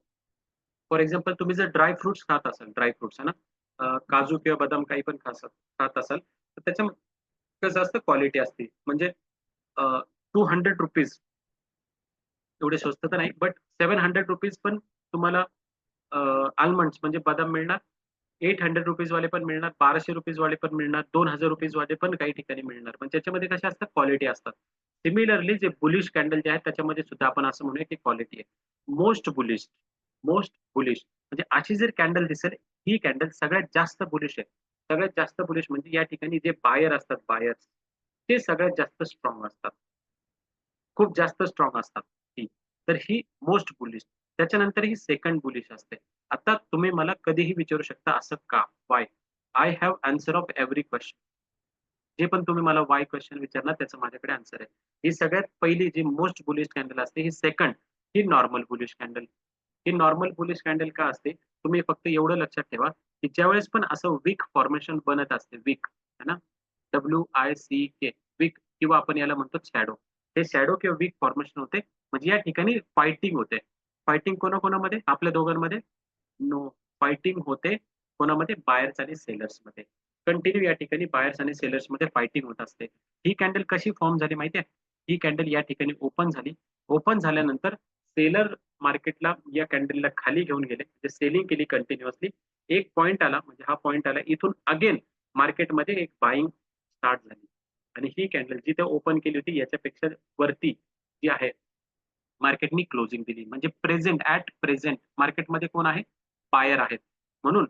फॉर एक्झाम्पल तुम्ही जर ड्राय फ्रुट्स खात असाल, ड्राय फ्रुट्स आहे ना, काजू किंवा बदाम काही पण खात असाल तर त्याच्या कसं असतं, क्वालिटी असते. म्हणजे 200 रुपीज एवढे स्वस्त तर नाही, बट 700 रुपीज पण तुम्हाला आल्मंड्स म्हणजे बदाम मिळणार. 800 रुपीज वाले पण मिळणार, 1200 रुपीज वाले पण मिळणार, 2000 रुपीज वाले पण काही ठिकाणी मिळणार. पण त्याच्यामध्ये कशा असतात, क्वालिटी असतात. सिमिलरली जे बुलिश कॅन्डल जे आहेत त्याच्यामध्ये सुद्धा आपण असं म्हणूया की क्वालिटी आहे. मोस्ट बुलिश म्हणजे अशी जर कॅन्डल दिसेल, ही कॅन्डल सगळ्यात जास्त बुलिश आहे. सगळ्यात जास्त बुलिश म्हणजे या ठिकाणी जे बायर असतात, बायर्स, ते सगळ्यात जास्त स्ट्रॉंग असतात, खूप जास्त स्ट्रॉंग असतात. तर ही मोस्ट बुलिश. त्याच्यानंतर ही सेकंड बुलिश असते. आता तुम्ही मला कधीही विचारू शकता असं का, Y. I have answer of every question. जे पण तुम्ही मला वाय क्वेश्चन विचारणार त्याचं माझ्याकडे आन्सर आहे. ही सगळ्यात पहिली जी मोस्ट बुलिश कॅन्डल असते, ही सेकंड, ही नॉर्मल बुलिश कॅन्डल. ही नॉर्मल बुलिश कॅन्डल का असते, तुम्ही फक्त एवढं लक्षात ठेवा की ज्यावेळेस पण असं वीक फॉर्मेशन बनत असते, वीक है ना, WICK, वीक, किंवा आपण याला म्हणतो शॅडो. हे शॅडो किंवा वीक फॉर्मेशन होते म्हणजे या ठिकाणी फायटिंग होते. फायटिंग कोणाकोणामध्ये? आपल्या दोघांमध्ये? नो. फायटिंग होते कोणामध्ये? बायर्स आणि सेलर्स मध्ये. कंटिन्यू या ठिकाणी बायर्स आणि सेलर्स मध्ये फायटिंग होत असते. ही कॅन्डल कशी फॉर्म झाली माहिती आहे? ही कॅन्डल या ठिकाणी ओपन झाली. ओपन झाल्यानंतर सेलर मार्केटला या कॅन्डलला खाली घेऊन गेले, म्हणजे सेलिंग केली कंटिन्युअसली. एक पॉइंट आला, म्हणजे हा पॉइंट आला, इथून अगेन मार्केटमध्ये एक बाईंग स्टार्ट झाली आणि ही कॅन्डल जिथे ओपन केली होती याच्यापेक्षा वरती जी आहे मार्केटनी क्लोजिंग दिली. म्हणजे ऍट प्रेझेंट मार्केटमध्ये कोण आहे? बायर आहेत. म्हणून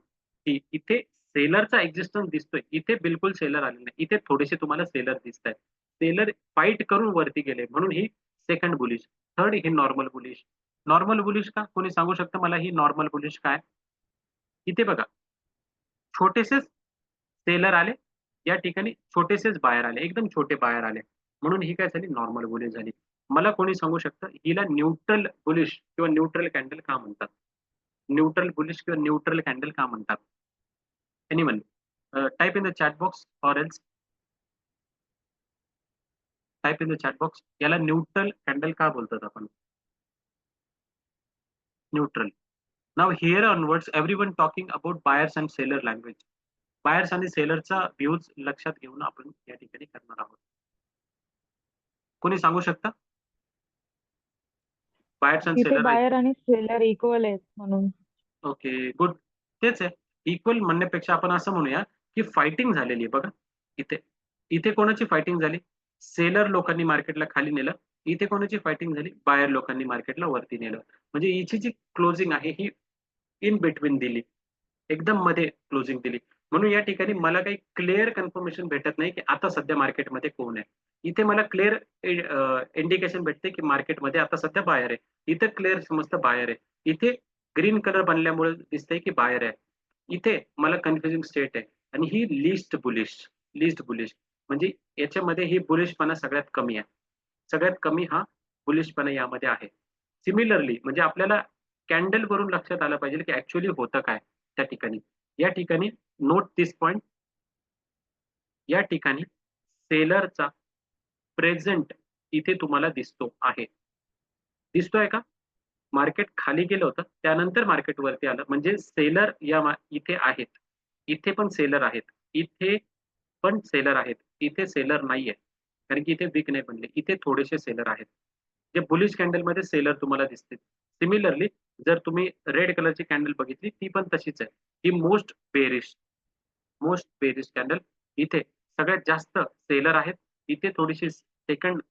इथे सेलरचा एक्झिस्टन्स दिसतोय, इथे बिलकुल सेलर आले नाही, इथे थोडेसे तुम्हाला सेलर दिसत आहेत. सेलर फाईट करून वरती गेले म्हणून ही सेकंड बुलिश. थर्ड ही नॉर्मल बुलिश. नॉर्मल बुलिश का? कोणी सांगू शकतं मला ही नॉर्मल बुलिश काय? इथे बघा, छोटेसेच सेलर आले, या ठिकाणी छोटेसेच बायर आले, एकदम छोटे बायर आले, म्हणून ही काय झाली? नॉर्मल बुलिश झाली. मला कोणी सांगू शकतं हिला न्यूट्रल बुलिश किंवा न्यूट्रल कॅन्डल का म्हणतात? न्यूट्रल बुलिश किंवा न्यूट्रल कॅन्डल का म्हणतात? Anyone type in the chat box or else type in the chat box. याला न्यूट्रल कॅन्डल का बोलतात आपण? Neutral. Now here onwards everyone talking about buyers and seller language. Buyers आणि सेलरचा views लक्षात घेऊन आपण या ठिकाणी करणार आहोत. कोणी सांगू शकता? बायर्स अँड तिथे सेलर. बायर आणि सेलर इक्वल आहेत म्हणून. Okay, good. तेच आहे. इक्वल म्हणण्यापेक्षा आपण असं म्हणूया की फायटिंग झालेली आहे बघा. इथे इथे कोणाची फायटिंग झाली? सेलर लोकांनी मार्केटला खाली नेलं. इथे कोणाची फायटिंग झाली? बायर लोकांनी मार्केटला वरती नेलं. म्हणजे हिची जी क्लोजिंग आहे ही इन बिटवीन दिली, एकदम मध्ये क्लोजिंग दिली. म्हणून या ठिकाणी मला काही क्लिअर कन्फर्मेशन भेटत नाही की आता सध्या मार्केटमध्ये कोण आहे. इथे मला क्लिअर इंडिकेशन भेटते की मार्केटमध्ये आता सध्या बायर आहे. इथे क्लिअर समजतं बायर आहे. इथे ग्रीन कलर बनल्यामुळे दिसतंय की बायर आहे. इथे मला कन्फ्युजिंग स्टेट आहे आणि ही लिस्ट बुलिश म्हणजे याच्यामध्ये ही बुलिशपणा सगळ्यात कमी आहे. सगळ्यात कमी हा बुलिशपणा यामध्ये आहे. सिमिलरली म्हणजे आपल्याला कॅन्डल वरून लक्षात आलं पाहिजे की ऍक्च्युअली होतं काय त्या ठिकाणी. या ठिकाणी नोट दिस पॉइंट. या ठिकाणी सेलरचा प्रेझेंट इथे तुम्हाला दिसतोय का? मार्केट खाली गेलं होतं, त्यानंतर मार्केट वरती आलं, म्हणजे सेलर इथे आहेत. इथे पण सेलर आहेत, इथे पण सेलर आहेत, इथे सेलर नाहीये कारण की इथे विक नाही बनले, इथे थोडेसे सेलर आहेत. जे बुलिश कॅन्डल मध्ये सेलर तुम्हाला दिसतील. सिमिलरली जर तुम्ही रेड कलरची कॅन्डल बघितली ती पण तशीच आहे. ही मोस्ट बेरिश कॅन्डल. इथे सगळ्यात जास्त सेलर आहेत, इथे थोडीशी सेकंड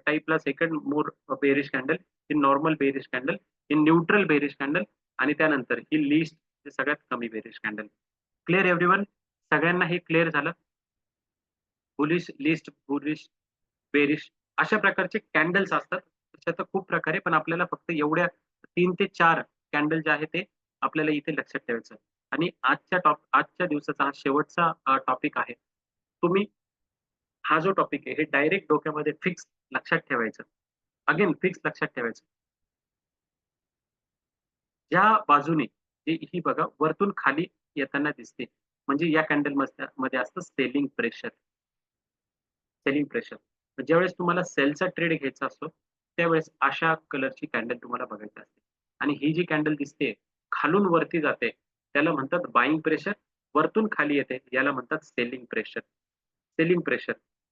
टाईपला सेकंड मोर बेरिश कॅन्डल, ही नॉर्मल बेरिश कॅन्डल, ही न्यूट्रल बेरिश कॅन्डल आणि त्यानंतर ही लिस्ट सगळ्यात कमी बेरिश कॅन्डल. Clear everyone? सगळ्यांना हे क्लिअर झालं? बुलिश, लिस्ट, बुलिश, बेरिश अशा प्रकारचे कॅन्डल्स असतात. त्याच्यात खूप प्रकारे, पण आपल्याला फक्त एवढ्या 3 ते 4 कॅन्डल जे आहे ते आपल्याला इथे लक्षात ठेवायचं. आणि आजच्या दिवसाचा हा शेवटचा टॉपिक आहे. तुम्ही हा जो टॉपिक आहे हे डायरेक्ट डोक्यामध्ये फिक्स लक्षात ठेवायचं. अगेन फिक्स लक्षात ठेवायचं. ज्या बाजूने ही बघा वरतून खाली येताना दिसते, म्हणजे या कॅन्डल मध्ये असतं सेलिंग प्रेशर. ज्यावेळेस तुम्हाला सेलचा ट्रेड घ्यायचा असतो त्यावेळेस अशा कलरची कॅन्डल तुम्हाला बघायची असते. आणि ही जी कॅन्डल दिसते खालून वरती जाते त्याला म्हणतात बाईंग प्रेशर. वरतून खाली येते याला म्हणतात सेलिंग प्रेशर.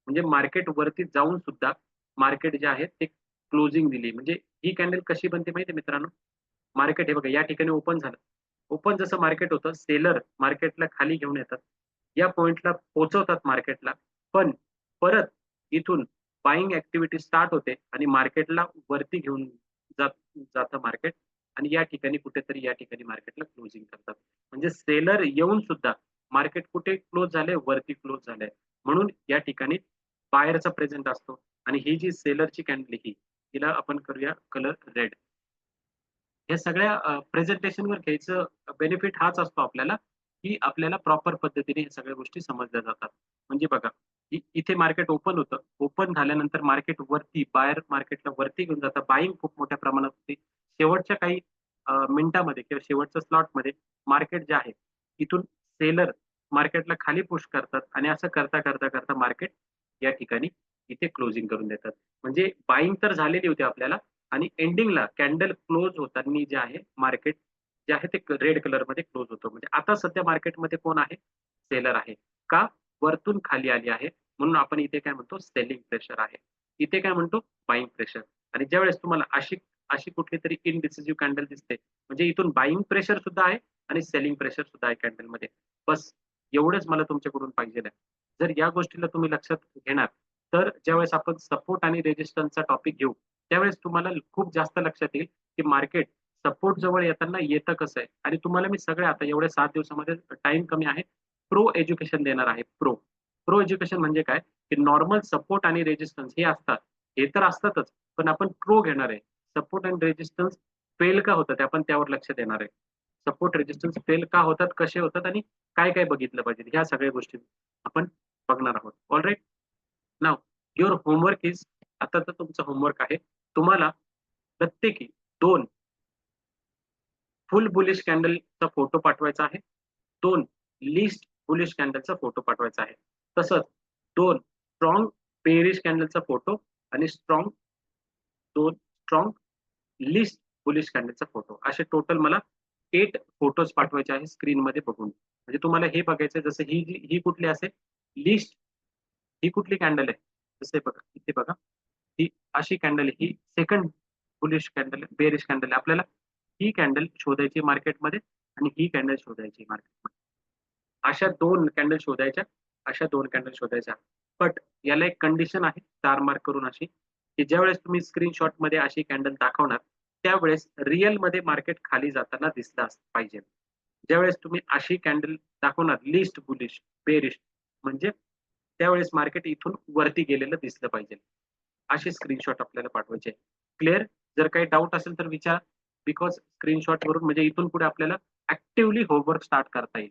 म्हणजे मार्केट वरती जाऊन सुद्धा मार्केट जे आहे ते क्लोजिंग दिली. म्हणजे ही कॅन्डल कशी बनते माहिती मित्रांनो? मार्केट हे बघा या ठिकाणी ओपन झालं. ओपन जसं मार्केट होतं, सेलर मार्केटला खाली घेऊन येतात, या पॉइंटला पोहोचवतात मार्केटला, पण परत इथून बाईंग ऍक्टिव्हिटी स्टार्ट होते आणि मार्केटला वरती घेऊन जातं मार्केट आणि या ठिकाणी कुठेतरी या ठिकाणी मार्केटला क्लोजिंग करतात. म्हणजे सेलर येऊन सुद्धा मार्केट कुठे क्लोज झालंय? वरती क्लोज झालंय. म्हणून या ठिकाणी बायरचा प्रेझेंट असतो आणि ही जी सेलरची कॅन्डल हिला आपण करूया कलर रेड. या सगळ्या प्रेझेंटेशनवर घ्यायचं बेनिफिट हाच असतो आपल्याला की आपल्याला प्रॉपर पद्धतीने हे सगळ्या गोष्टी समजल्या जातात. म्हणजे बघा इथे मार्केट ओपन होतं, ओपन झाल्यानंतर मार्केट वरती बायर मार्केटला वरती घेऊन जातं, बाईंग खूप मोठ्या प्रमाणात होती. शेवटच्या काही मिनिटामध्ये किंवा शेवटच्या स्लॉटमध्ये मार्केट जे आहे इथून सेलर मार्केटला खाली पुश करतात आणि असं करता करता करता मार्केट या ठिकाणी इथे क्लोजिंग करून देतात. म्हणजे बाईंग तर झालेली होती आपल्याला आणि एंडिंगला कॅन्डल क्लोज होताना जे आहे मार्केट जे आहे ते रेड कलर मध्ये क्लोज होतं. म्हणजे आता सध्या मार्केटमध्ये कोण आहे? सेलर आहे. का वरतून खाली आली आहे म्हणून आपण इथे काय म्हणतो सेलिंग प्रेशर आहे. इथे काय म्हणतो बाईंग प्रेशर. आणि ज्यावेळेस तुम्हाला अशी अशी कुठली तरी इनडिसिसिव्ह कॅन्डल दिसते म्हणजे इथून बाईंग प्रेशर सुद्धा आहे आणि सेलिंग प्रेशर सुद्धा आहे कॅन्डल मध्ये. बस एवढंच मला तुमच्याकडून पाहिजे आहे. जर या गोष्टीला तुम्ही लक्षात घेणार तर ज्यावेळेस आपण सपोर्ट आणि रेजिस्टन्सचा टॉपिक घेऊ त्यावेळेस तुम्हाला खूप जास्त लक्षात येईल की मार्केट सपोर्ट जवळ येताना येतं कसं आहे. आणि तुम्हाला मी सगळे आता एवढ्या 7 दिवसामध्ये टाइम कमी आहे प्रो एज्युकेशन देणार आहे. प्रो एज्युकेशन म्हणजे काय की नॉर्मल सपोर्ट आणि रेजिस्टन्स हे असतात हे तर असतातच पण आपण प्रो घेणार आहे. सपोर्ट आणि रेजिस्टन्स फेल का होतात आपण त्यावर लक्ष देणार आहे. सपोर्ट रेजिस्टन्स फेल का होतात कसे होतात आणि काय काय बघितलं पाहिजे ह्या सगळ्या गोष्टी आपण बघणार आहोत. All right now your homework is आता तर तुमचं होमवर्क आहे तुम्हाला प्रत्येकी 2 फुल बुलिश कॅन्डलचा फोटो पाठवायचा आहे. 2 लिस्ट बुलिश कॅन्डलचा फोटो पाठवायचा आहे. तसंच 2 स्ट्रॉंग बेरिश कॅन्डलचा फोटो आणि 2 स्ट्रॉंग लिस्ट बुलिश कॅन्डलचा फोटो असे टोटल मला 8 फोटोज पाठवायचे आहे स्क्रीन मध्ये बघून. म्हणजे तुम्हाला हे बघायचं जसं ही कुठली असेल लिस्ट ही कुठली कॅन्डल आहे जसे बघा इथे बघा ही अशी कॅन्डल ही second bullish candle bearish candle आपल्याला ही कॅन्डल शोधायची मार्केटमध्ये आणि ही कॅन्डल शोधायची मार्केटमध्ये. अशा 2 कॅन्डल शोधायच्या अशा 2 कॅन्डल शोधायच्या. बट याला एक कंडिशन आहे स्टार मार्क करून अशी की ज्यावेळेस तुम्ही स्क्रीनशॉट मध्ये अशी कॅन्डल दाखवणार त्यावेळेस रिअल मध्ये मार्केट खाली जाताना दिसलं पाहिजे. ज्यावेळेस तुम्ही अशी कॅन्डल दाखवणार लिस्ट बुलिश बेरिश म्हणजे त्यावेळेस मार्केट इथून वरती गेलेलं दिसलं पाहिजे. अशी स्क्रीनशॉट आपल्याला पाठवायचे. क्लिअर? जर काही डाऊट असेल तर विचारा बिकॉज स्क्रीनशॉट वरून म्हणजे इथून पुढे आपल्याला ऍक्टिव्हली होमवर्क स्टार्ट करता येईल.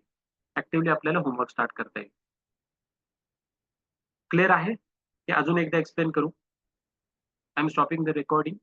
ऍक्टिव्हली आपल्याला होमवर्क स्टार्ट करता येईल. क्लिअर आहे? हे अजून एकदा एक्सप्लेन करू. I am stopping the recording.